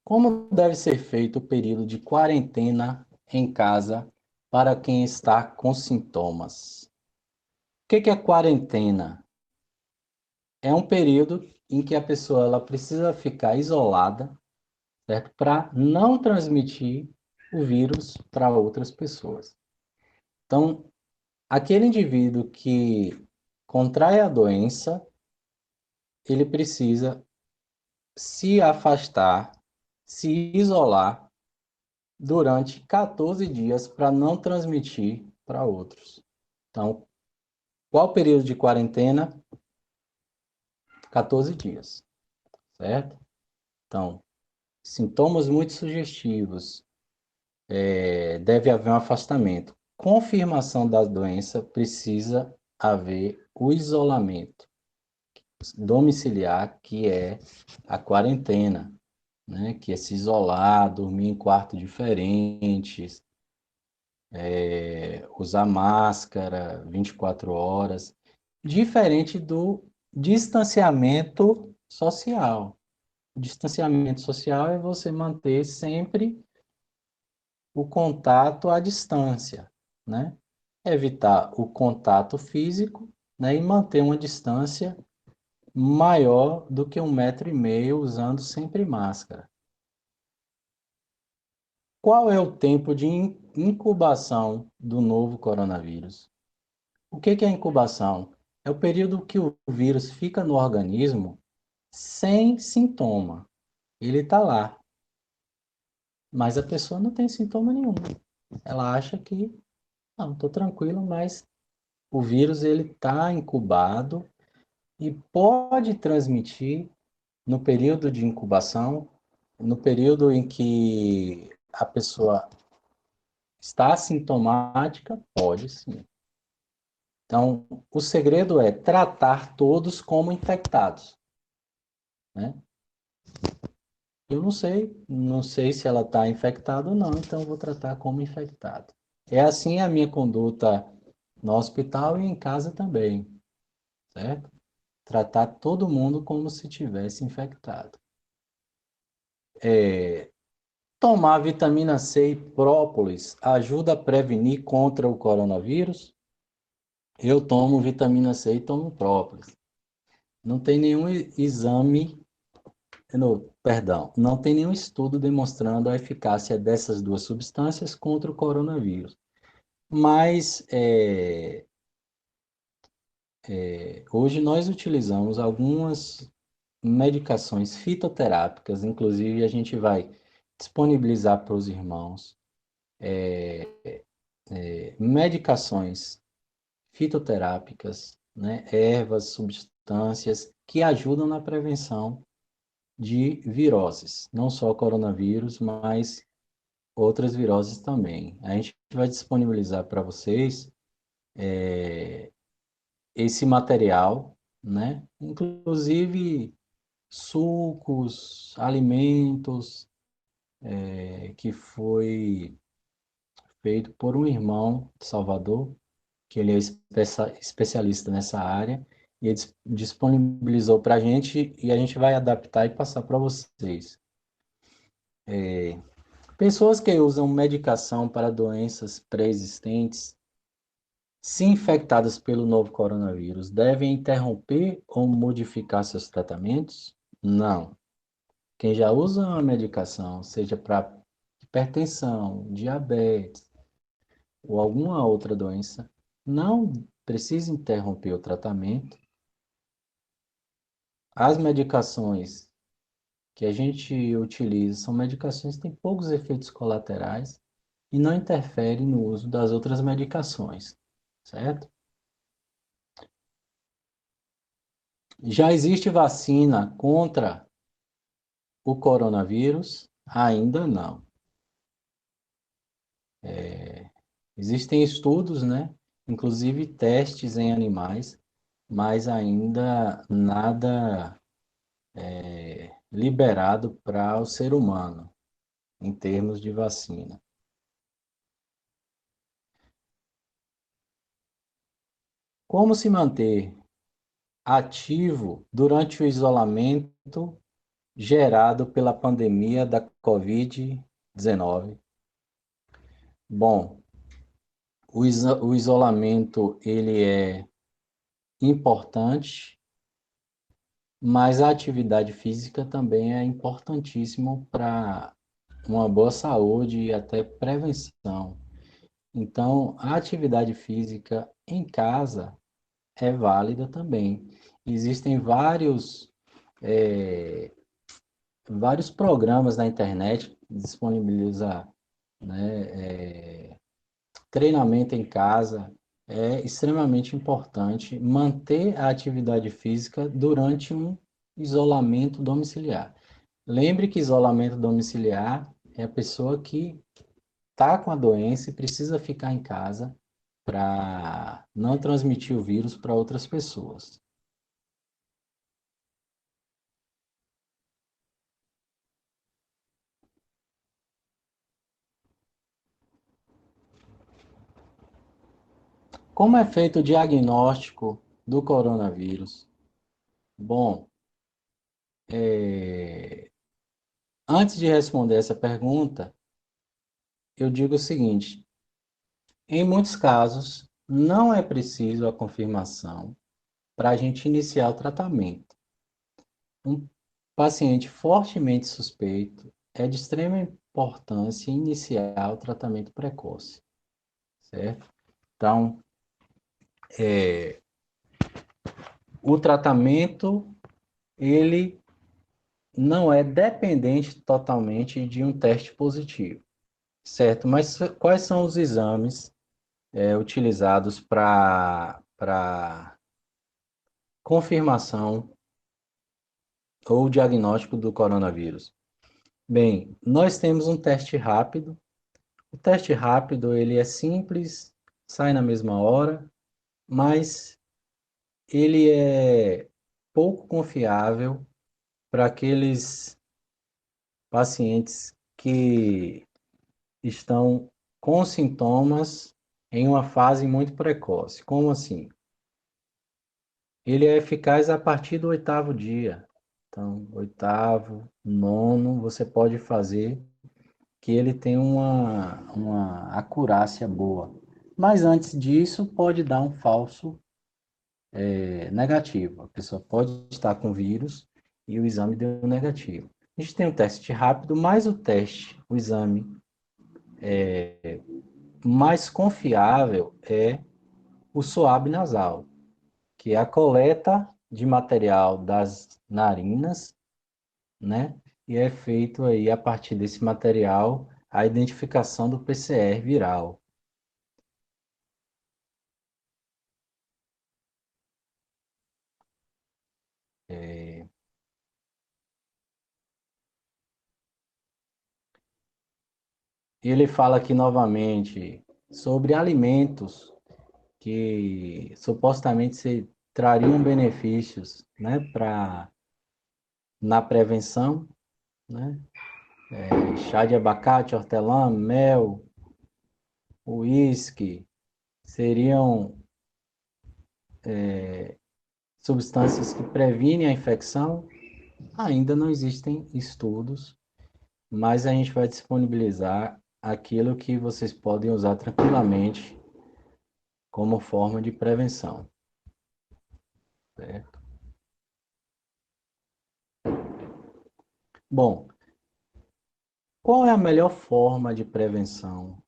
S3: como deve ser feito o período de quarentena em casa para quem está com sintomas? O que é quarentena? É um período em que a pessoa ela precisa ficar isolada certo? Para não transmitir o vírus para outras pessoas. Então, aquele indivíduo que contrai a doença, ele precisa se afastar, se isolar durante 14 dias para não transmitir para outros. Então, qual o período de quarentena? 14 dias, certo? Então, sintomas muito sugestivos, deve haver um afastamento. Confirmação da doença, precisa haver o isolamento domiciliar, que é a quarentena, né? Que é se isolar, dormir em quartos diferentes, usar máscara 24 horas, diferente do distanciamento social. O distanciamento social é você manter sempre o contato à distância, né? Evitar o contato físico, né? E manter uma distância maior do que 1,5 m, usando sempre máscara. Qual é o tempo de incubação do novo coronavírus? O que é incubação? É o período que o vírus fica no organismo sem sintoma. Ele está lá, mas a pessoa não tem sintoma nenhum. Ela acha que, não, estou tranquilo, mas o vírus ele está incubado e pode transmitir no período de incubação, no período em que a pessoa está assintomática, pode sim. Então, o segredo é tratar todos como infectados, né? Eu não sei se ela está infectada ou não, então eu vou tratar como infectado. É assim a minha conduta no hospital e em casa também, certo? Tratar todo mundo como se tivesse infectado. Tomar vitamina C e própolis ajuda a prevenir contra o coronavírus? Eu tomo vitamina C e tomo própolis. Não tem nenhum exame, não tem nenhum estudo demonstrando a eficácia dessas duas substâncias contra o coronavírus. Mas hoje nós utilizamos algumas medicações fitoterápicas, inclusive a gente vai disponibilizar para os irmãos medicações fitoterápicas, né, ervas, substâncias que ajudam na prevenção de viroses, não só coronavírus, mas outras viroses também. A gente vai disponibilizar para vocês esse material, né, inclusive sucos, alimentos, que foi feito por um irmão de Salvador, que ele é especialista nessa área, e ele disponibilizou para a gente, e a gente vai adaptar e passar para vocês. Pessoas que usam medicação para doenças pré-existentes, se infectadas pelo novo coronavírus, devem interromper ou modificar seus tratamentos? Não. Quem já usa uma medicação, seja para hipertensão, diabetes ou alguma outra doença, não precisa interromper o tratamento. As medicações que a gente utiliza são medicações que têm poucos efeitos colaterais e não interferem no uso das outras medicações, certo? Já existe vacina contra o coronavírus? Ainda não. Existem estudos, né? Inclusive testes em animais, mas ainda nada liberado para o ser humano, em termos de vacina. Como se manter ativo durante o isolamento gerado pela pandemia da Covid-19? Bom, o isolamento ele é importante mas a atividade física também é importantíssimo para uma boa saúde e até prevenção. Então, a atividade física em casa é válida também. Existem vários programas na internet que disponibilizam, né, treinamento em casa. É extremamente importante manter a atividade física durante um isolamento domiciliar. Lembre que isolamento domiciliar é a pessoa que está com a doença e precisa ficar em casa para não transmitir o vírus para outras pessoas. Como é feito o diagnóstico do coronavírus? Bom, antes de responder essa pergunta, eu digo o seguinte: em muitos casos, não é preciso a confirmação para a gente iniciar o tratamento. Um paciente fortemente suspeito é de extrema importância iniciar o tratamento precoce, certo? Então, o tratamento, ele não é dependente totalmente de um teste positivo, certo? Mas quais são os exames utilizados para confirmação ou diagnóstico do coronavírus? Bem, nós temos um teste rápido. O teste rápido, ele é simples, sai na mesma hora, mas ele é pouco confiável para aqueles pacientes que estão com sintomas em uma fase muito precoce. Como assim? Ele é eficaz a partir do 8º dia. Então, 8º, 9º, você pode fazer que ele tem uma acurácia boa. Mas antes disso, pode dar um falso negativo. A pessoa pode estar com vírus e o exame deu negativo. A gente tem um teste rápido, mas o exame mais confiável é o swab nasal, que é a coleta de material das narinas, né? E é feito aí, a partir desse material, a identificação do PCR viral. Ele fala aqui novamente sobre alimentos que supostamente trariam benefícios, né, na prevenção, né? Chá de abacate, hortelã, mel, uísque, seriam substâncias que previnem a infecção. Ainda não existem estudos, mas a gente vai disponibilizar aquilo que vocês podem usar tranquilamente como forma de prevenção. Certo? Bom, qual é a melhor forma de prevenção?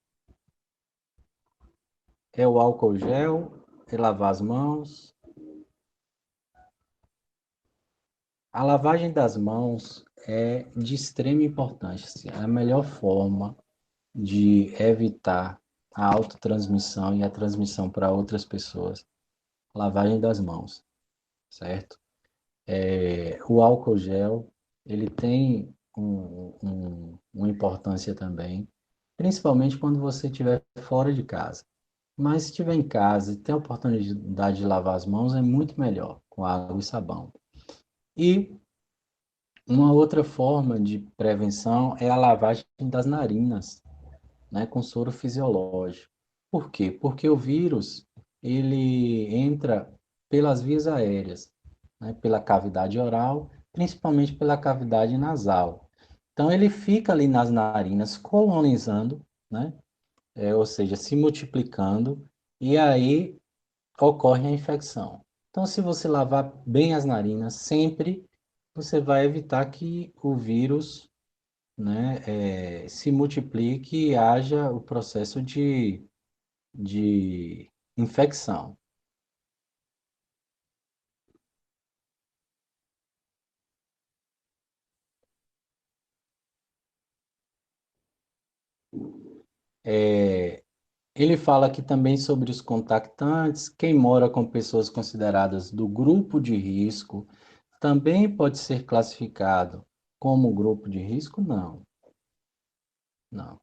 S3: É o álcool gel? É lavar as mãos? A lavagem das mãos é de extrema importância. É a melhor forma de evitar a autotransmissão e a transmissão para outras pessoas. Lavagem das mãos, certo? O álcool gel, ele tem uma importância também, principalmente quando você estiver fora de casa. Mas se estiver em casa e tem a oportunidade de lavar as mãos, é muito melhor, com água e sabão. E uma outra forma de prevenção é a lavagem das narinas, né, com soro fisiológico. Por quê? Porque o vírus, ele entra pelas vias aéreas, né, pela cavidade oral, principalmente pela cavidade nasal. Então, ele fica ali nas narinas, colonizando, né, ou seja, se multiplicando, e aí ocorre a infecção. Então, se você lavar bem as narinas sempre, você vai evitar que o vírus, né, se multiplique e haja o processo de infecção. Ele fala aqui também sobre os contactantes, quem mora com pessoas consideradas do grupo de risco, também pode ser classificado como grupo de risco? Não. Não.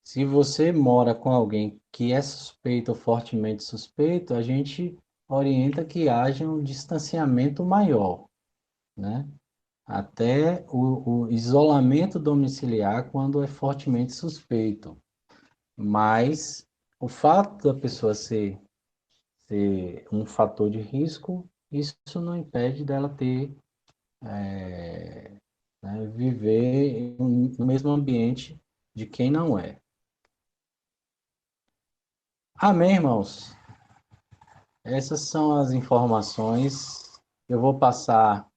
S3: Se você mora com alguém que é suspeito ou fortemente suspeito, a gente orienta que haja um distanciamento maior, né? Até o isolamento domiciliar quando é fortemente suspeito. Mas o fato da pessoa ser um fator de risco, isso não impede dela ter, né, viver no mesmo ambiente de quem não é. Amém, irmãos? Essas são as informações. Eu vou passar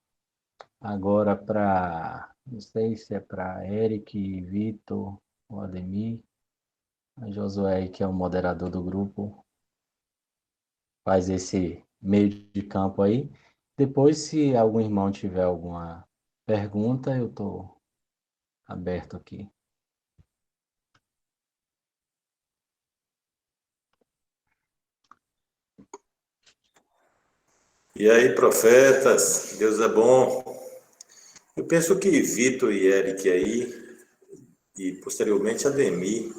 S3: agora para, não sei se é para Eric, Vitor, ou Ademir, a Josué, que é o moderador do grupo, faz esse meio de campo aí. Depois, se algum irmão tiver alguma pergunta, eu estou aberto aqui.
S1: E aí, profetas, Deus é bom. Eu penso que Vitor e Eric aí, e posteriormente Ademir,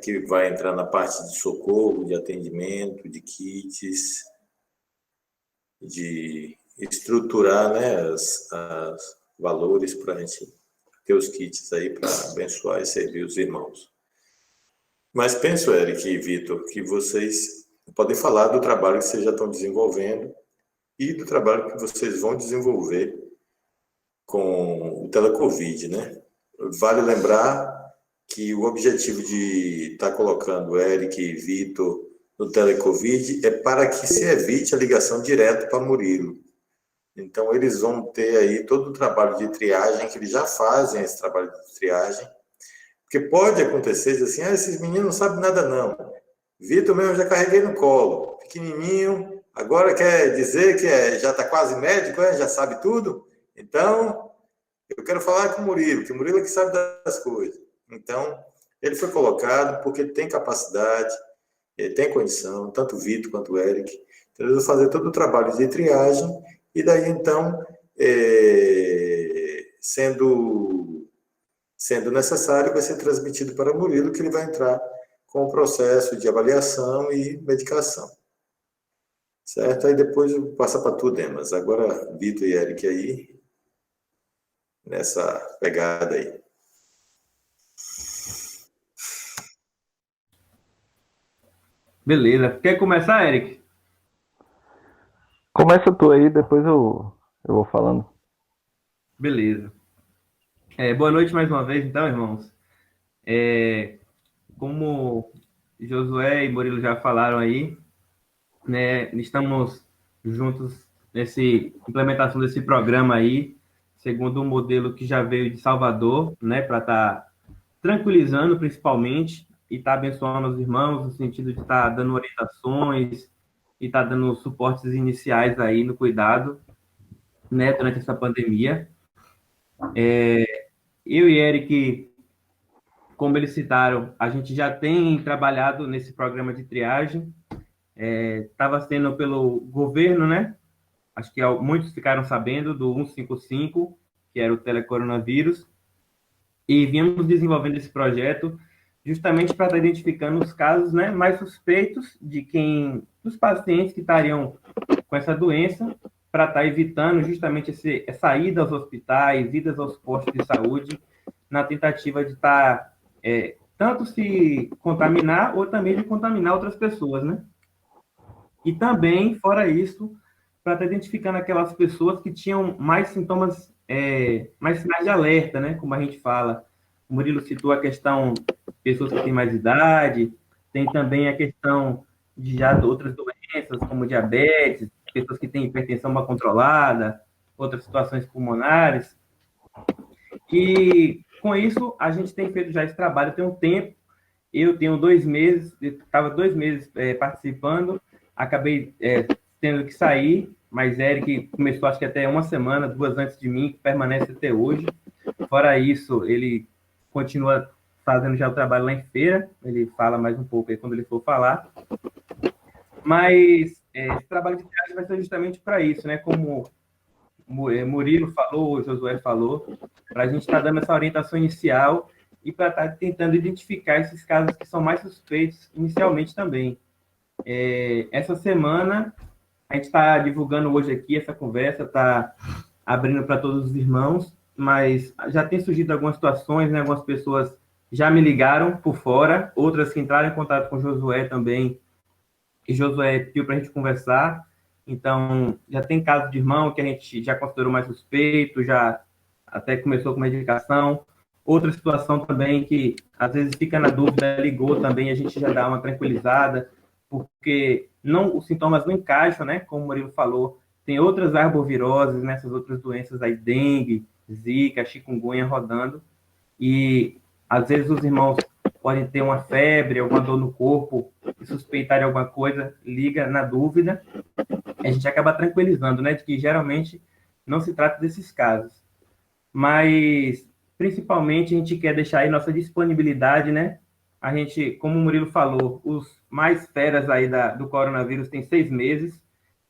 S1: que vai entrar na parte de socorro, de atendimento, de kits, de estruturar, né, os valores para a gente ter os kits aí para abençoar e servir os irmãos. Mas penso, Eric e Vitor, que vocês podem falar do trabalho que vocês já estão desenvolvendo e do trabalho que vocês vão desenvolver com o Telecovid, né? Vale lembrar que o objetivo de estar colocando Eric e Vitor no Telecovid é para que se evite a ligação direta para Murilo. Então, eles vão ter aí todo o trabalho de triagem, que eles já fazem esse trabalho de triagem, porque pode acontecer, dizer assim, esses meninos não sabem nada não. Vitor mesmo eu já carreguei no colo, pequenininho, agora quer dizer que já está quase médico, já sabe tudo? Então, eu quero falar com o Murilo, que o Murilo é que sabe das coisas. Então, ele foi colocado porque ele tem capacidade, ele tem condição, tanto o Vitor quanto o Eric. Então, eles vão fazer todo o trabalho de triagem e daí, então, sendo necessário, vai ser transmitido para o Murilo, que ele vai entrar com o processo de avaliação e medicação. Certo? Aí depois eu passo para tu, Demas. Agora, Vitor e Eric aí, nessa pegada aí.
S11: Beleza. Quer começar, Eric?
S12: Começa tu aí, depois eu vou falando.
S11: Beleza. Boa noite mais uma vez, então, irmãos. Como Josué e Murilo já falaram aí, né, estamos juntos nessa implementação desse programa aí, segundo um modelo que já veio de Salvador, né, para estar tranquilizando principalmente e estar abençoando os irmãos no sentido de estar dando orientações e estar dando suportes iniciais aí no cuidado, né, durante essa pandemia. Eu e Eric, como eles citaram, a gente já tem trabalhado nesse programa de triagem. Estava sendo pelo governo, né? Acho que muitos ficaram sabendo do 155, que era o telecoronavírus, e viemos desenvolvendo esse projeto justamente para estar identificando os casos, né, mais suspeitos dos pacientes que estariam com essa doença, para estar evitando justamente essa ida aos hospitais, idas aos postos de saúde, na tentativa de estar tanto se contaminar ou também de contaminar outras pessoas, né? E também, fora isso, para estar identificando aquelas pessoas que tinham mais sintomas, mais sinais de alerta, né? Como a gente fala. O Murilo citou a questão de pessoas que têm mais idade, tem também a questão de já outras doenças, doenças como diabetes, pessoas que têm hipertensão mal controlada, outras situações pulmonares. E com isso, a gente tem feito já esse trabalho tem um tempo. Eu tenho 2 meses, estava 2 meses participando, acabei tendo que sair, mas Eric começou acho que até 1 semana, 2 antes de mim, que permanece até hoje. Fora isso, ele continua fazendo já o trabalho lá em feira, ele fala mais um pouco aí quando ele for falar. Mas esse trabalho de triagem vai ser justamente para isso, né? Como Murilo falou, o Josué falou, para a gente estar dando essa orientação inicial e para estar tentando identificar esses casos que são mais suspeitos inicialmente também. Essa semana, a gente está divulgando hoje aqui essa conversa, está abrindo para todos os irmãos, mas já tem surgido algumas situações, né? Algumas pessoas já me ligaram por fora, outras que entraram em contato com o Josué também, e Josué pediu para a gente conversar. Então, já tem caso de irmão que a gente já considerou mais suspeito, já até começou com medicação. Outra situação também que, às vezes, fica na dúvida, ligou também, a gente já dá uma tranquilizada, porque os sintomas não encaixam, né? Como o Murilo falou, tem outras arboviroses, nessas outras doenças aí, dengue, zika, chikungunya rodando, e às vezes os irmãos podem ter uma febre, alguma dor no corpo, e suspeitarem alguma coisa, liga na dúvida, a gente acaba tranquilizando, né? De que geralmente não se trata desses casos. Mas, principalmente, a gente quer deixar aí nossa disponibilidade, né? A gente, como o Murilo falou, os mais feras aí do coronavírus têm 6 meses,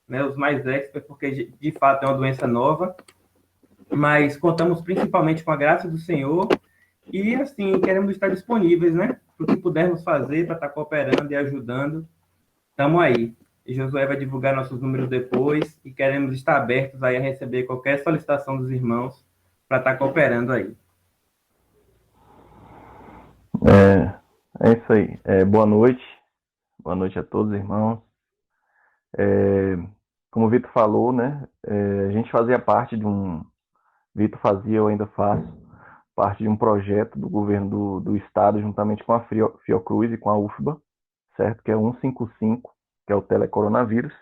S11: né? Os mais experts, porque de fato é uma doença nova, mas contamos principalmente com a graça do Senhor e, assim, queremos estar disponíveis, né? Para o que pudermos fazer, para estar cooperando e ajudando, estamos aí. E Josué vai divulgar nossos números depois e queremos estar abertos aí a receber qualquer solicitação dos irmãos para estar cooperando aí.
S12: É isso aí. Boa noite. Boa noite a todos, irmãos. Como o Vitor falou, né? A gente fazia parte de um... Vitor fazia, eu ainda faço, parte de um projeto do governo do Estado, juntamente com a Fiocruz e com a UFBA, certo? Que é 155, que é o telecoronavírus,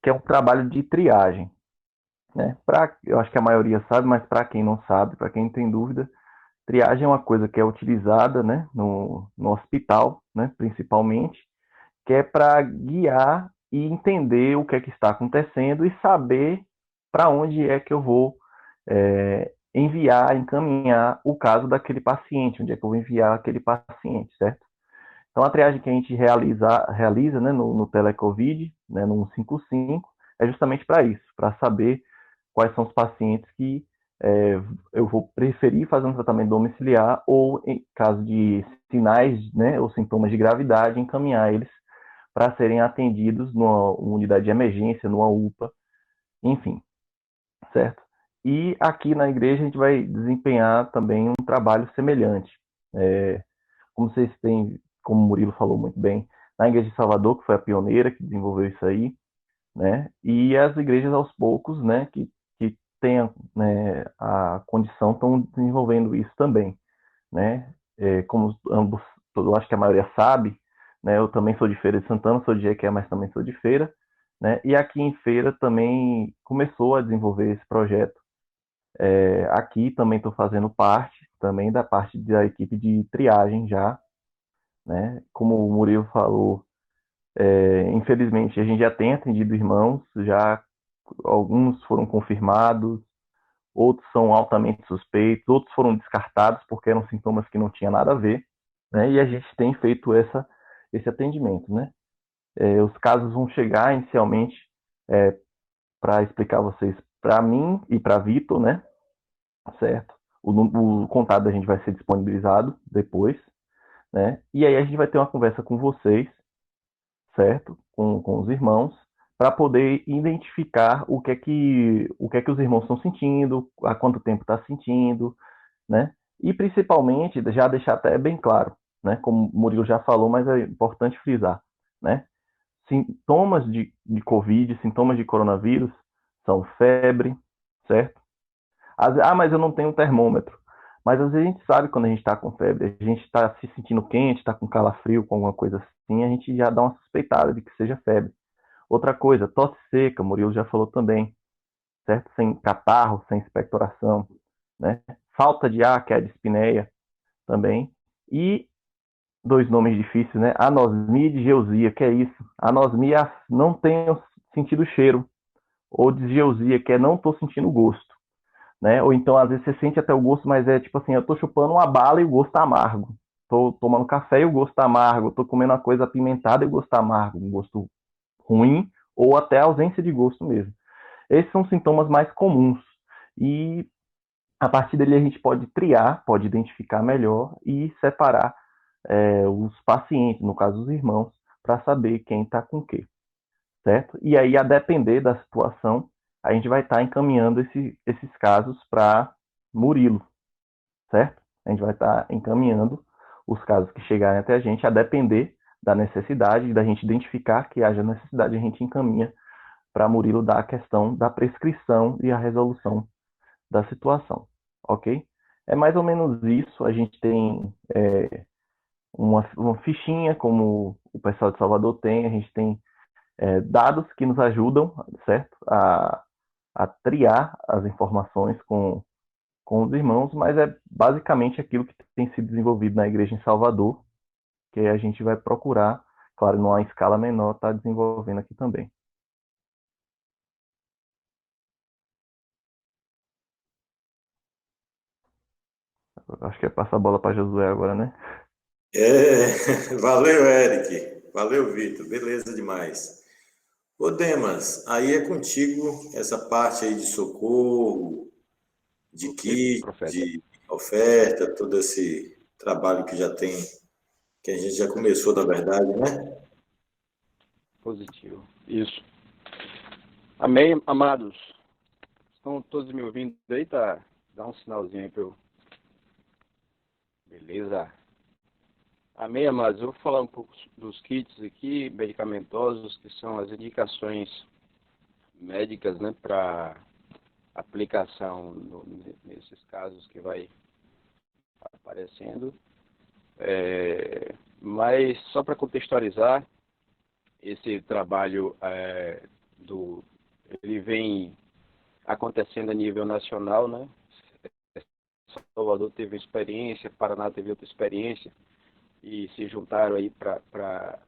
S12: que é um trabalho de triagem, né? Eu acho que a maioria sabe, mas para quem não sabe, para quem tem dúvida, triagem é uma coisa que é utilizada, né, no hospital, né, principalmente, que é para guiar e entender o que é que está acontecendo e saber para onde é que eu vou encaminhar o caso daquele paciente, onde é que eu vou enviar aquele paciente, certo? Então, a triagem que a gente realiza, né, no Telecovid, né, no 155, é justamente para isso, para saber quais são os pacientes que eu vou preferir fazer um tratamento domiciliar ou, em caso de sinais, né, ou sintomas de gravidade, encaminhar eles para serem atendidos numa unidade de emergência, numa UPA, enfim, certo? E aqui na igreja a gente vai desempenhar também um trabalho semelhante. Como vocês têm, como o Murilo falou muito bem, na igreja de Salvador, que foi a pioneira que desenvolveu isso aí, né? E as igrejas aos poucos, né, que têm, né, a condição, estão desenvolvendo isso também, né? Como ambos, eu acho que a maioria sabe, né? Eu também sou de Feira de Santana, sou de Jequié, mas também sou de Feira, né? E aqui em Feira também começou a desenvolver esse projeto. Aqui também estou fazendo parte também da parte da equipe de triagem já, né? Como o Murilo falou, infelizmente a gente já tem atendido irmãos, já alguns foram confirmados, outros são altamente suspeitos, outros foram descartados porque eram sintomas que não tinha nada a ver, né? E a gente tem feito esse atendimento, né? Os casos vão chegar inicialmente, para explicar a vocês, para mim e para Vitor, né? Certo? O contato da gente vai ser disponibilizado depois, né? E aí a gente vai ter uma conversa com vocês, certo? Com os irmãos, para poder identificar o que é que os irmãos estão sentindo, há quanto tempo está sentindo, né? E principalmente, já deixar até bem claro, né? Como o Murilo já falou, mas é importante frisar, né? Sintomas de Covid, sintomas de coronavírus são febre, certo? Mas eu não tenho termômetro. Mas às vezes a gente sabe quando a gente está com febre, a gente está se sentindo quente, está com calafrio, com alguma coisa assim, a gente já dá uma suspeitada de que seja febre. Outra coisa, tosse seca, Murilo já falou também, certo? Sem catarro, sem expectoração, né? Falta de ar, que é a dispneia também. E dois nomes difíceis, né? Anosmia e disgeusia, que é isso? Anosmia, não tenho sentido cheiro. Ou disgeusia, que é não tô sentindo gosto, né? Ou então, às vezes, você sente até o gosto, mas é tipo assim, eu tô chupando uma bala e o gosto tá amargo. Tô tomando café e o gosto tá amargo. Tô comendo uma coisa apimentada e o gosto tá amargo. Um gosto ruim ou até ausência de gosto mesmo. Esses são sintomas mais comuns. E a partir dele a gente pode triar, pode identificar melhor e separar os pacientes, no caso os irmãos, para saber quem está com o quê, certo? E aí, a depender da situação, a gente vai estar encaminhando esses casos para Murilo, certo? A gente vai estar encaminhando os casos que chegarem até a gente, a depender da necessidade, da gente identificar que haja necessidade, a gente encaminha para Murilo dar a questão da prescrição e a resolução da situação, ok? É mais ou menos isso. A gente tem uma fichinha, como o pessoal de Salvador tem, a gente tem dados que nos ajudam, certo? A triar as informações com os irmãos, mas é basicamente aquilo que tem sido desenvolvido na igreja em Salvador, que a gente vai procurar, claro, numa escala menor, tá desenvolvendo aqui também. Acho que é passar a bola para Josué agora, né?
S1: Valeu, Eric. Valeu, Vitor. Beleza demais. Ô, Demas, aí é contigo essa parte aí de socorro, de kit, de oferta, todo esse trabalho que já tem, que a gente já começou, na verdade, né?
S13: Positivo. Isso. Amém, amados. Estão todos me ouvindo aí? Tá? Dá um sinalzinho aí para eu... Beleza. Amém, amados. Eu vou falar um pouco dos kits aqui, medicamentosos, que são as indicações médicas, né, para aplicação nesses casos que vai aparecendo. Mas só para contextualizar, esse trabalho ele vem acontecendo a nível nacional, né? Salvador teve experiência, Paraná teve outra experiência, e se juntaram aí para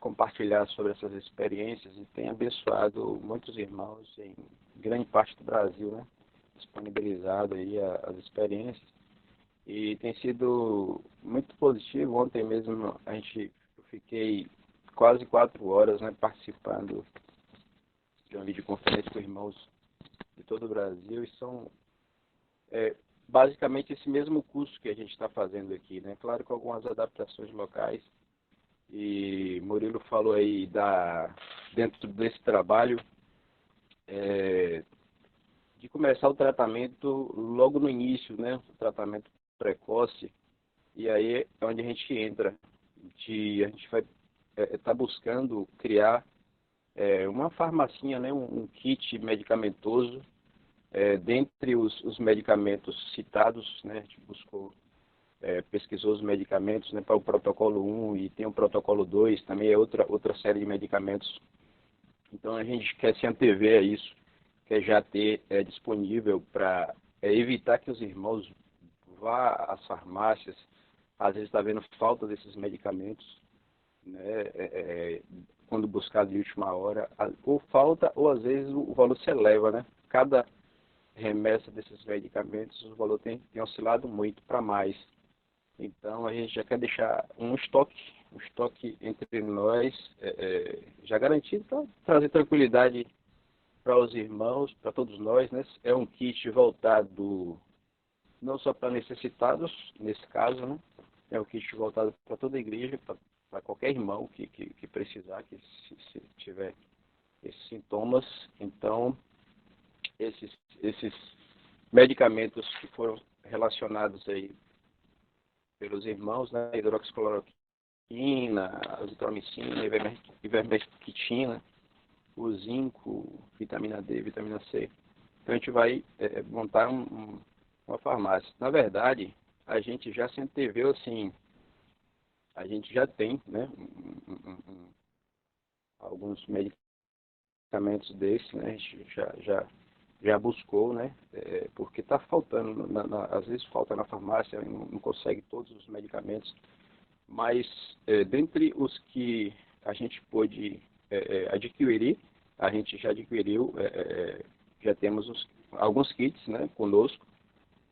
S13: compartilhar sobre essas experiências, e tem abençoado muitos irmãos em grande parte do Brasil, né? Disponibilizado aí as experiências, e tem sido muito positivo. Ontem mesmo eu fiquei quase 4 horas, né, participando de uma videoconferência com irmãos de todo o Brasil, e são basicamente esse mesmo curso que a gente está fazendo aqui, né? Claro, com algumas adaptações locais. E Murilo falou aí dentro desse trabalho de começar o tratamento logo no início, né? O tratamento precoce. E aí é onde a gente entra. A gente vai estar buscando criar uma farmacinha, né? Um kit medicamentoso. Dentre os medicamentos citados, né, a gente pesquisou os medicamentos, né, para o protocolo 1, e tem o protocolo 2, também é outra série de medicamentos. Então a gente quer se antever a isso, quer já ter disponível para evitar que os irmãos vá às farmácias, às vezes está vendo falta desses medicamentos, né, quando buscado de última hora, ou falta, ou às vezes o valor se eleva, né? Cada remessa desses medicamentos, o valor tem oscilado muito para mais. Então a gente já quer deixar um estoque entre nós, já garantido, para trazer tranquilidade para os irmãos, para todos nós, né? É um kit voltado não só para necessitados, nesse caso, né? É um kit voltado para toda a igreja, para qualquer irmão que precisar, que se tiver esses sintomas. Então, esses medicamentos que foram relacionados aí pelos irmãos, né, hidroxicloroquina, azitromicina, ivermectina, o zinco, vitamina D, vitamina C. Então a gente vai montar uma farmácia. Na verdade, a gente já se anteveu assim, a gente já tem, né, alguns medicamentos medicamentos desse, né? A gente já buscou, né? Porque está faltando, às vezes falta na farmácia, não consegue todos os medicamentos, mas dentre os que a gente pôde adquirir, a gente já adquiriu, já temos alguns kits, né, conosco,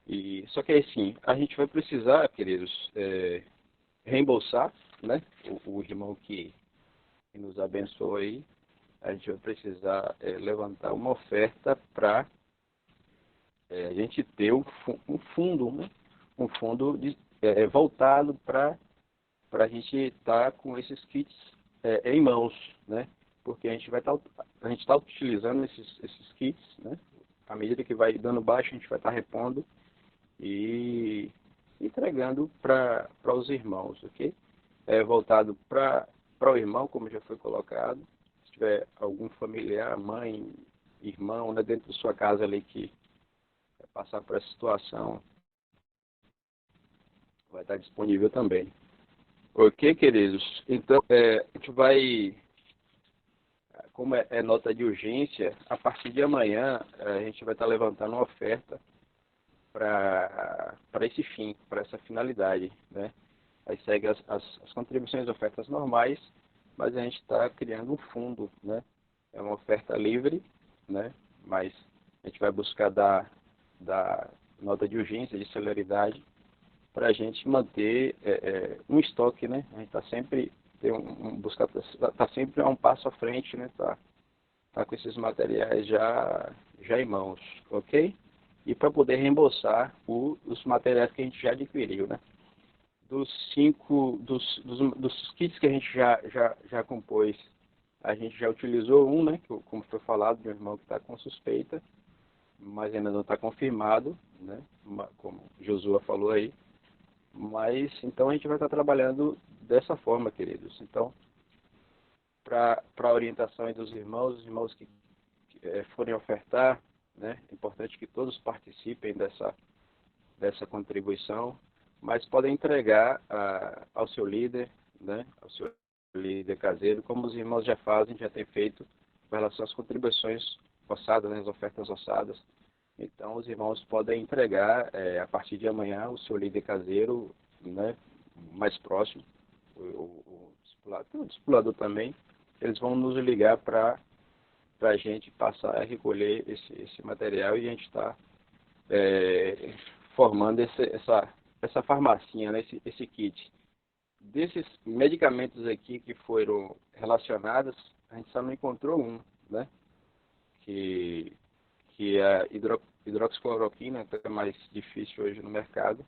S13: e só que assim, a gente vai precisar, queridos, reembolsar, né, o irmão que nos abençoou aí, a gente vai precisar levantar uma oferta para a gente ter um fundo, né? Um fundo voltado para a gente estar com esses kits em mãos, né? Porque a gente está utilizando esses kits, né? À medida que vai dando baixo, a gente vai estar repondo e entregando para os irmãos, ok? Voltado para o irmão, como já foi colocado. Se tiver algum familiar, mãe, irmão, né, dentro da sua casa ali que vai passar por essa situação, vai estar disponível também. Ok, queridos? Então, a gente vai, como é nota de urgência, a partir de amanhã a gente vai estar levantando uma oferta para esse fim, para essa finalidade, né? Aí segue as contribuições e ofertas normais, mas a gente está criando um fundo, né? É uma oferta livre, né? Mas a gente vai buscar dar nota de urgência, de celeridade, para a gente manter um estoque, né? A gente está sempre tá sempre a um passo à frente, né? Tá com esses materiais já em mãos, ok? E para poder reembolsar os materiais que a gente já adquiriu, né? Dos kits que a gente já compôs, a gente já utilizou um, né? Como foi falado, de um irmão que está com suspeita, mas ainda não está confirmado, né? Como Josué falou aí. Mas, então, a gente vai estar trabalhando dessa forma, queridos. Então, para a orientação aí dos irmãos, os irmãos que forem ofertar, né? É importante que todos participem dessa contribuição, mas podem entregar ao seu líder, né? Ao seu líder caseiro, como os irmãos já fazem, já têm feito com relação às contribuições ossadas, né? As ofertas ossadas. Então, os irmãos podem entregar, a partir de amanhã, o seu líder caseiro, né, mais próximo, o discipulador também. Eles vão nos ligar para a gente passar a recolher esse material e a gente está formando essa farmacinha, né, esse kit. Desses medicamentos aqui que foram relacionados, a gente só não encontrou um, né, que é a hidroxicloroquina, que é mais difícil hoje no mercado,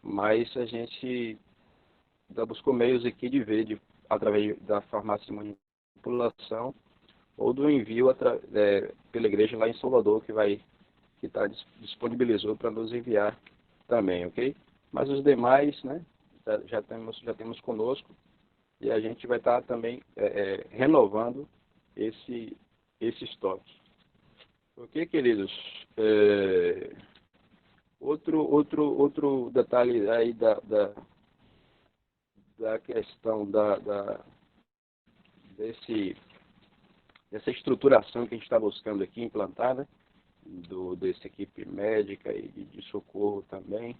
S13: mas a gente buscou meios aqui de ver, através da farmácia de manipulação, ou do envio pela igreja lá em Salvador, que disponibilizou para nos enviar também, ok? Mas os demais, né, já temos conosco, e a gente vai estar também renovando esse estoque. Ok, queridos? Outro detalhe aí da questão dessa estruturação que a gente está buscando aqui implantar, né? Dessa equipe médica e de socorro também.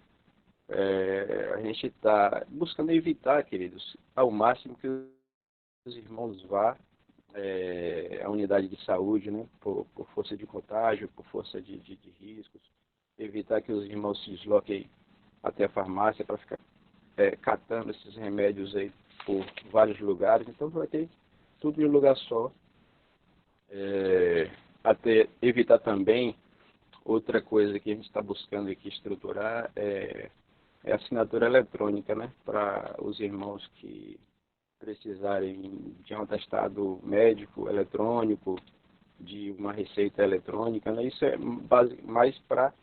S13: A gente está buscando evitar, queridos, ao máximo que os irmãos vá a unidade de saúde, né, por força de contágio, por força de riscos, evitar que os irmãos se desloquem até a farmácia para ficar catando esses remédios aí por vários lugares. Então vai ter tudo em um lugar só. Até evitar também, outra coisa que a gente está buscando aqui estruturar é a assinatura eletrônica, né, para os irmãos que precisarem de um atestado médico eletrônico, de uma receita eletrônica, né? Isso é mais para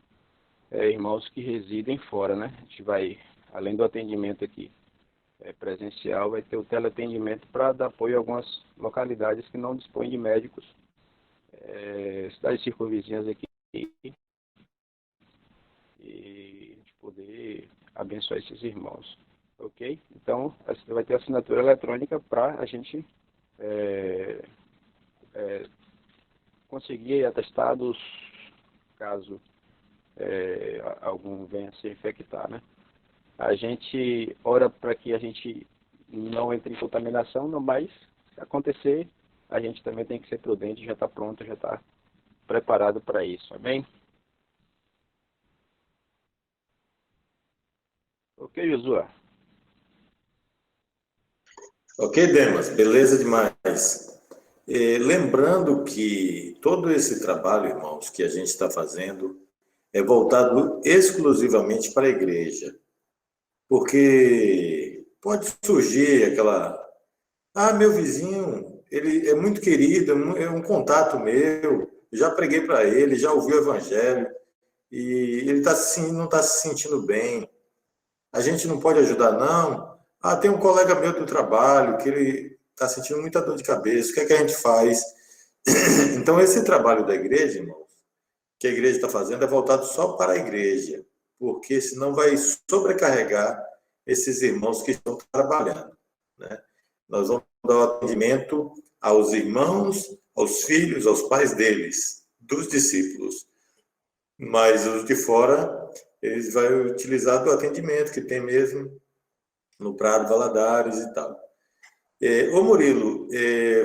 S13: irmãos que residem fora, né? A gente vai, além do atendimento aqui presencial, vai ter o teleatendimento para dar apoio a algumas localidades que não dispõem de médicos, cidades circunvizinhas aqui, e a gente poder abençoar esses irmãos. Ok? Então, você vai ter assinatura eletrônica para a gente conseguir atestados, caso algum venha a se infectar, né? A gente ora para que a gente não entre em contaminação, não, mas se acontecer, a gente também tem que ser prudente, já está pronto, já está preparado para isso, amém? Ok, Josué?
S1: Ok, Demas, beleza demais. Lembrando que todo esse trabalho, irmãos, que a gente está fazendo é voltado exclusivamente para a igreja. Porque pode surgir aquela... Ah, meu vizinho, ele é muito querido, é um contato meu, já preguei para ele, já ouvi o evangelho, e ele não está se sentindo bem. A gente não pode ajudar, não? Ah, tem um colega meu do trabalho que ele está sentindo muita dor de cabeça, o que é que a gente faz? Então, esse trabalho da igreja, irmãos, que a igreja está fazendo é voltado só para a igreja, porque senão vai sobrecarregar esses irmãos que estão trabalhando, né? Nós vamos dar o atendimento aos irmãos, aos filhos, aos pais deles, dos discípulos. Mas os de fora, eles vão utilizar do atendimento que tem mesmo no Prado, Valadares e tal. Ô Murilo,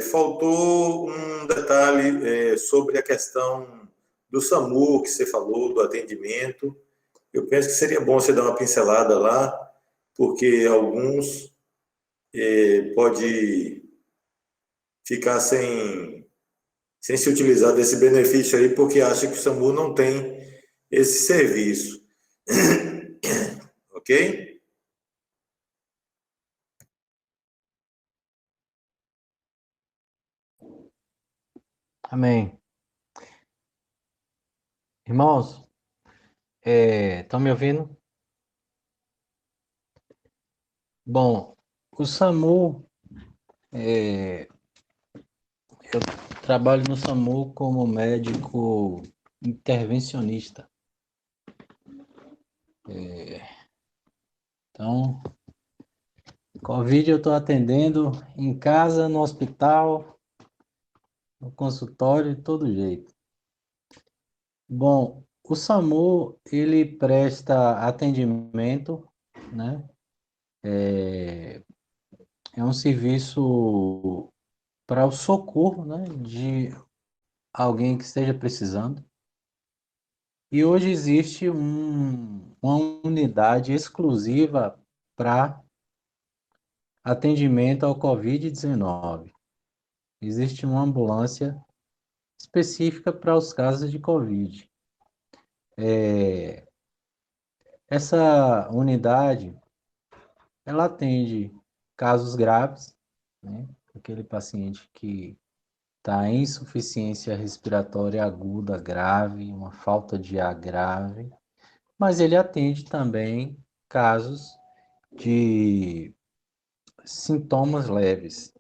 S1: faltou um detalhe sobre a questão do SAMU que você falou, do atendimento. Eu penso que seria bom você dar uma pincelada lá, porque alguns pode ficar sem se utilizar desse benefício aí, porque acha que o SAMU não tem esse serviço. Ok?
S3: Amém. Irmãos, estão me ouvindo? Bom, o SAMU, eu trabalho no SAMU como médico intervencionista. Então, Covid eu estou atendendo em casa, no hospital, no consultório, de todo jeito. Bom, o SAMU, ele presta atendimento, né? É um serviço para o socorro, né, de alguém que esteja precisando. E hoje existe uma unidade exclusiva para atendimento ao Covid-19. Existe uma ambulância específica para os casos de Covid. Essa unidade, ela atende casos graves, né? Aquele paciente que está em insuficiência respiratória aguda grave, uma falta de ar grave, mas ele atende também casos de sintomas leves.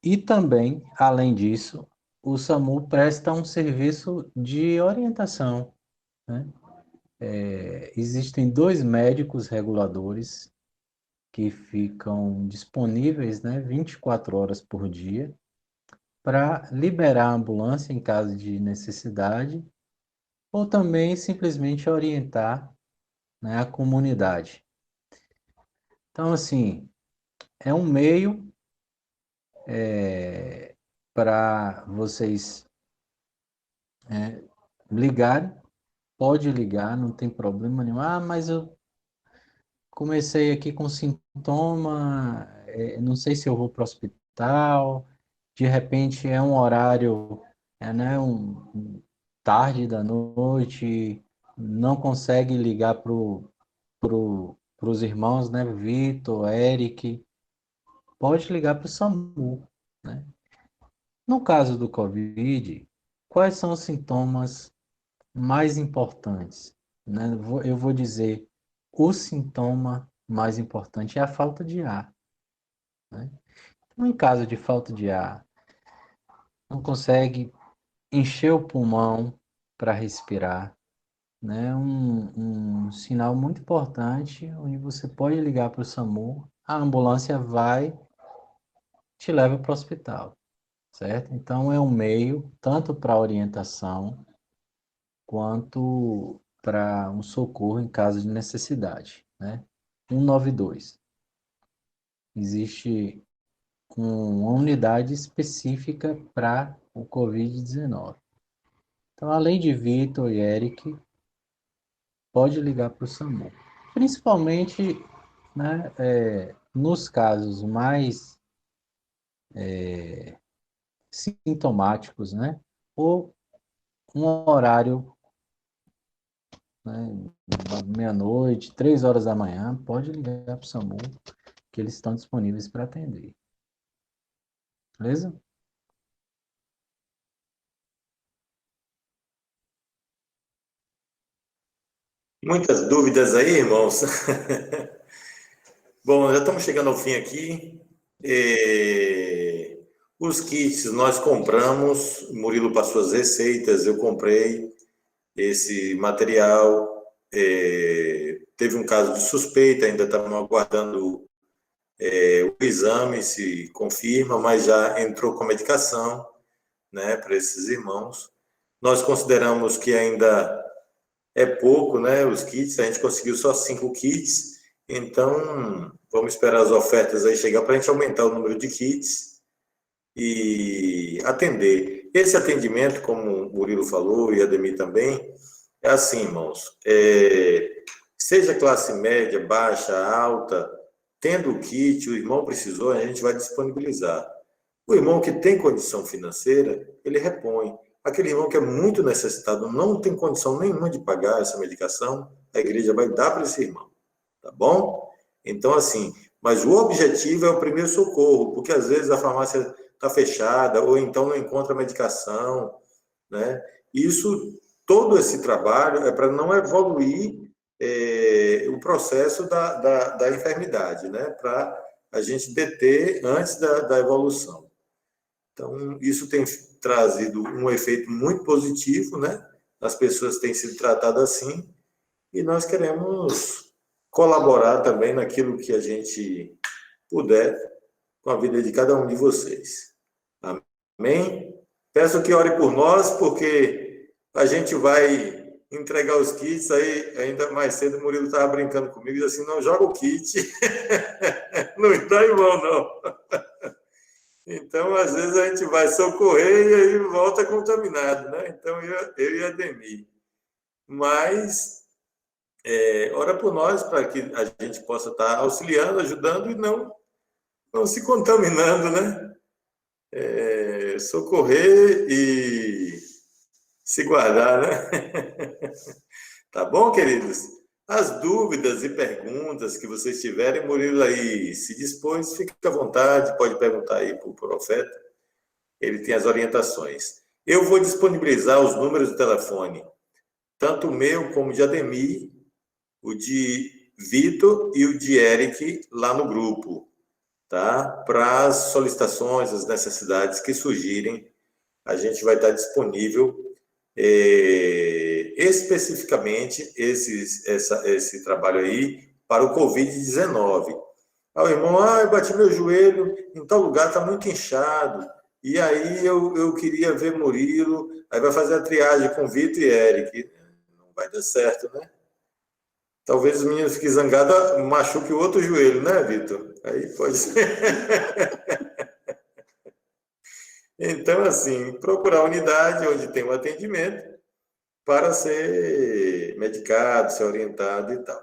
S3: E também, além disso, o SAMU presta um serviço de orientação, né? Existem 2 médicos reguladores que ficam disponíveis, né, 24 horas por dia, para liberar a ambulância em caso de necessidade, ou também simplesmente orientar, né, a comunidade. Então, assim, é um meio para vocês ligarem, pode ligar, não tem problema nenhum. Ah, mas eu comecei aqui com sintoma, não sei se eu vou para o hospital, de repente é um horário, né, tarde da noite, não consegue ligar para os irmãos, né, Vitor, Eric, pode ligar para o SAMU, né? No caso do Covid, quais são os sintomas mais importantes, né? Eu vou dizer, o sintoma mais importante é a falta de ar, né? Então, em caso de falta de ar, não consegue encher o pulmão para respirar, né? Um sinal muito importante, onde você pode ligar para o SAMU, a ambulância vai, te leva para o hospital. certo? Então, é um meio tanto para orientação quanto para um socorro em caso de necessidade, né? 192. Existe uma unidade específica para o Covid-19. Então, além de Vitor e Eric, pode ligar para o SAMU. Principalmente, né, nos casos mais sintomáticos, né? Ou um horário, né, meia-noite, 3 horas da manhã, pode ligar para o SAMU, que eles estão disponíveis para atender. Beleza?
S1: Muitas dúvidas aí, irmãos? Bom, já estamos chegando ao fim aqui. Os kits nós compramos, Murilo passou as receitas, eu comprei esse material. Teve um caso de suspeita, ainda estamos aguardando o exame, se confirma, mas já entrou com medicação, né, para esses irmãos. Nós consideramos que ainda é pouco, né, os kits, a gente conseguiu só 5 kits, então vamos esperar as ofertas aí chegar para a gente aumentar o número de kits e atender. Esse atendimento, como o Murilo falou e a Ademir também, é assim, irmãos, seja classe média, baixa, alta, tendo o kit, o irmão precisou, a gente vai disponibilizar. O irmão que tem condição financeira, ele repõe. Aquele irmão que é muito necessitado, não tem condição nenhuma de pagar essa medicação, a igreja vai dar para esse irmão, tá bom? Então, assim, mas o objetivo é o primeiro socorro, porque às vezes a farmácia está fechada, ou então não encontra medicação, né? Todo esse trabalho é para não evoluir o processo da enfermidade, né? Para a gente deter antes da evolução. Então, isso tem trazido um efeito muito positivo, né? As pessoas têm sido tratadas assim, e nós queremos colaborar também naquilo que a gente puder com a vida de cada um de vocês. Amém? Peço que ore por nós, porque a gente vai entregar os kits, aí ainda mais cedo o Murilo estava brincando comigo, e assim, não joga o kit, não está em mão, não. Então, às vezes, a gente vai socorrer e aí volta contaminado, né? Então, eu e a Ademir. Mas, ora por nós, para que a gente possa estar auxiliando, ajudando e não se contaminando, né? Socorrer e se guardar, né? Tá bom, queridos? As dúvidas e perguntas que vocês tiverem, Murilo aí se dispôs, fique à vontade, pode perguntar aí para o profeta, ele tem as orientações. Eu vou disponibilizar os números de telefone, tanto o meu como o de Ademir, o de Vitor e o de Eric lá no grupo, tá? Para as solicitações, as necessidades que surgirem, a gente vai estar disponível especificamente esse trabalho aí para o Covid-19. O irmão, eu bati meu joelho, em tal lugar está muito inchado, e aí eu queria ver Murilo, aí vai fazer a triagem com Vitor e Eric. Não vai dar certo, né? Talvez os meninos fiquem zangados, machuque o outro joelho, né, Vitor? Aí pode ser. Então, assim, procurar unidade onde tem um atendimento para ser medicado, ser orientado e tal.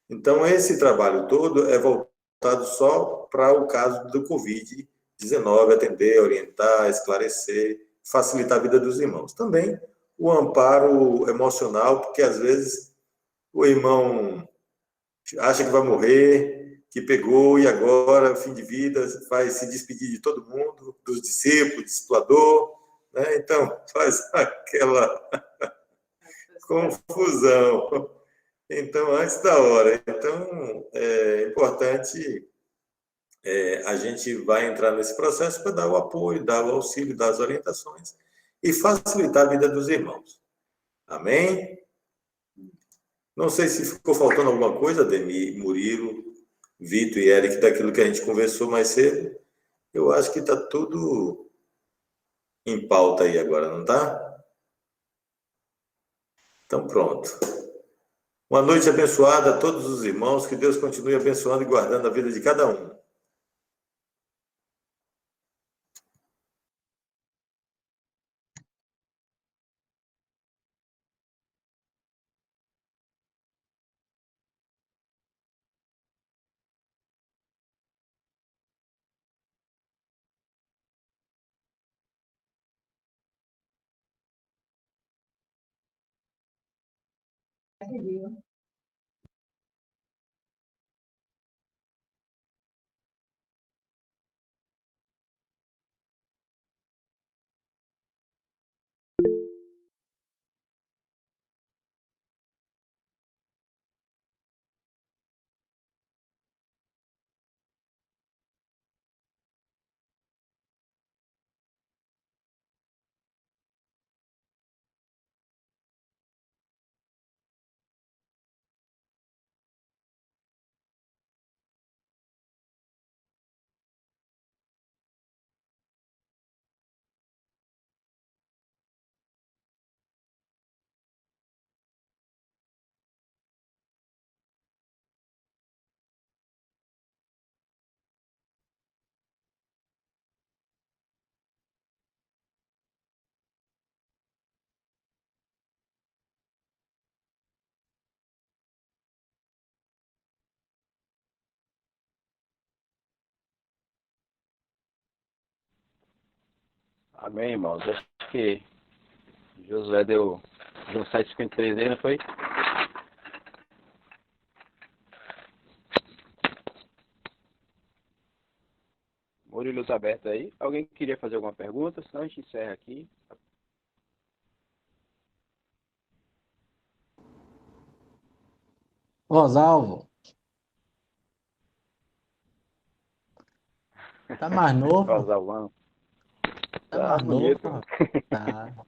S1: Então, esse trabalho todo é voltado só para o caso do Covid-19, atender, orientar, esclarecer, facilitar a vida dos irmãos. Também o amparo emocional, porque às vezes o irmão acha que vai morrer, que pegou e agora, fim de vida, vai se despedir de todo mundo, dos discípulos, discipulador, né? Então, faz aquela confusão. Então, antes da hora. Então, é importante, a gente vai entrar nesse processo para dar o apoio, dar o auxílio, dar as orientações e facilitar a vida dos irmãos. Amém? Não sei se ficou faltando alguma coisa, Ademir, Murilo, Vitor e Eric, daquilo que a gente conversou mais cedo. Eu acho que está tudo em pauta aí agora, não tá? Então, pronto. Uma noite abençoada a todos os irmãos, que Deus continue abençoando e guardando a vida de cada um.
S13: Amém, irmãos. Acho que Josué deu um 7,53 aí, não foi? Murilo está aberto aí. Alguém queria fazer alguma pergunta? Senão a gente encerra aqui.
S3: Rosalvo, tá mais novo?
S13: Rosalvão.
S3: Tá
S13: Tá
S3: mais
S13: bonito.
S3: novo? Tá.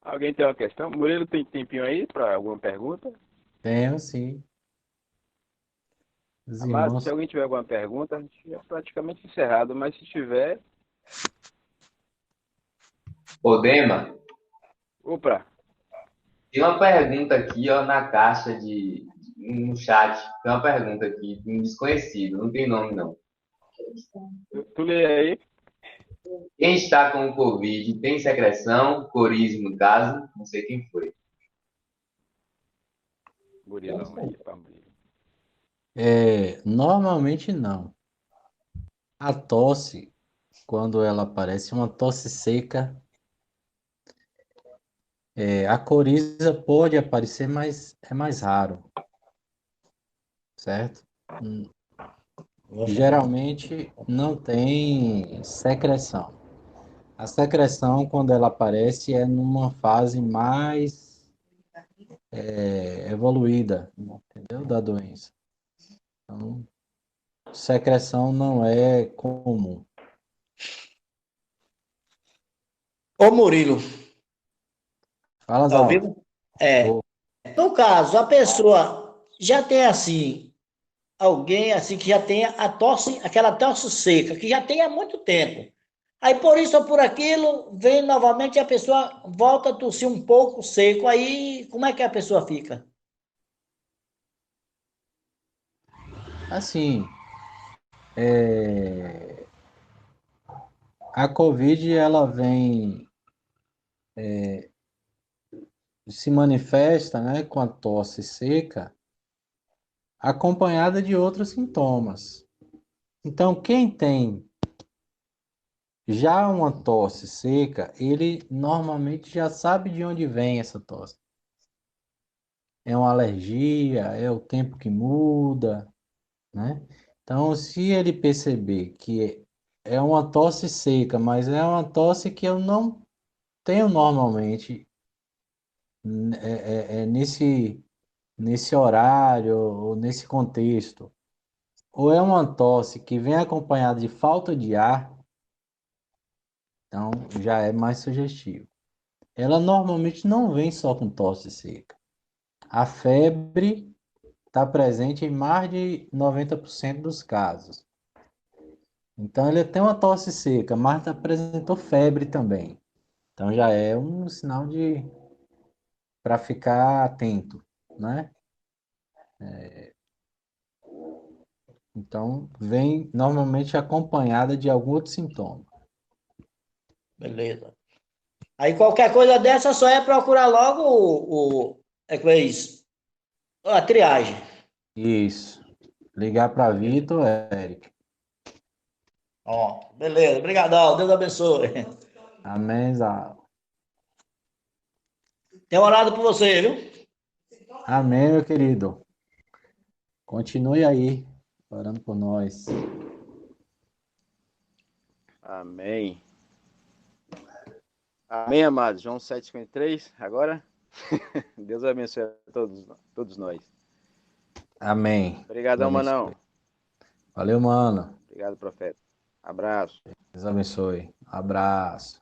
S13: Alguém tem uma questão? Murilo tem tempinho aí para alguma pergunta?
S3: Tenho, sim. Os
S13: Amado, se
S3: irmãos.
S13: alguém tiver alguma pergunta, a gente já praticamente encerrado, mas se tiver...
S14: Ô, Dema,
S13: Opa,
S14: tem uma pergunta aqui, ó, na caixa no chat. Tem uma pergunta aqui, de um desconhecido, não tem nome, não.
S13: tu lê aí.
S14: Quem está com o Covid tem secreção, corismo no caso? Não sei quem foi.
S13: Murilão aí, pra Murilo.
S3: Normalmente não. A tosse, quando ela aparece, uma tosse seca, a coriza pode aparecer, mas é mais raro, certo? Geralmente não tem secreção. A secreção, quando ela aparece, é numa fase mais evoluída, entendeu? Da doença. Então, secreção não é comum.
S15: Ô Murilo,
S3: Fala,
S15: tá
S3: Zal.
S15: ouvindo? No caso, a pessoa já tem assim, alguém assim que já tem a tosse, aquela tosse seca, que já tem há muito tempo. Aí por isso ou por aquilo, vem novamente a pessoa volta a tossir um pouco seco, aí como é que a pessoa fica?
S3: Assim, a COVID, ela vem, se manifesta, né, com a tosse seca, acompanhada de outros sintomas. Então, quem tem já uma tosse seca, ele normalmente já sabe de onde vem essa tosse. É uma alergia, é o tempo que muda, né? Então, se ele perceber que é uma tosse seca, mas é uma tosse que eu não tenho normalmente nesse horário ou nesse contexto, ou é uma tosse que vem acompanhada de falta de ar, então já é mais sugestivo. Ela normalmente não vem só com tosse seca. A febre está presente em mais de 90% dos casos. Então, ele tem uma tosse seca, mas apresentou febre também. Então, já é um sinal para ficar atento, né? Então, vem normalmente acompanhada de algum outro sintoma.
S15: Beleza. Aí qualquer coisa dessa só é procurar logo é que é isso? A triagem.
S3: Isso. Ligar para Vitor, Eric.
S15: Ó, beleza. Obrigadão. Deus abençoe.
S3: Amém, Zá.
S15: Tem orado por você, viu?
S3: Amém, meu querido. Continue aí, orando por nós.
S13: Amém. Amém, amados. João 7,53. Agora, Deus abençoe a todos nós.
S3: Amém.
S13: Obrigadão,
S3: Deus
S13: Manão.
S3: abençoe. Valeu, mano.
S13: Obrigado, profeta. Abraço.
S3: Deus abençoe. Abraço.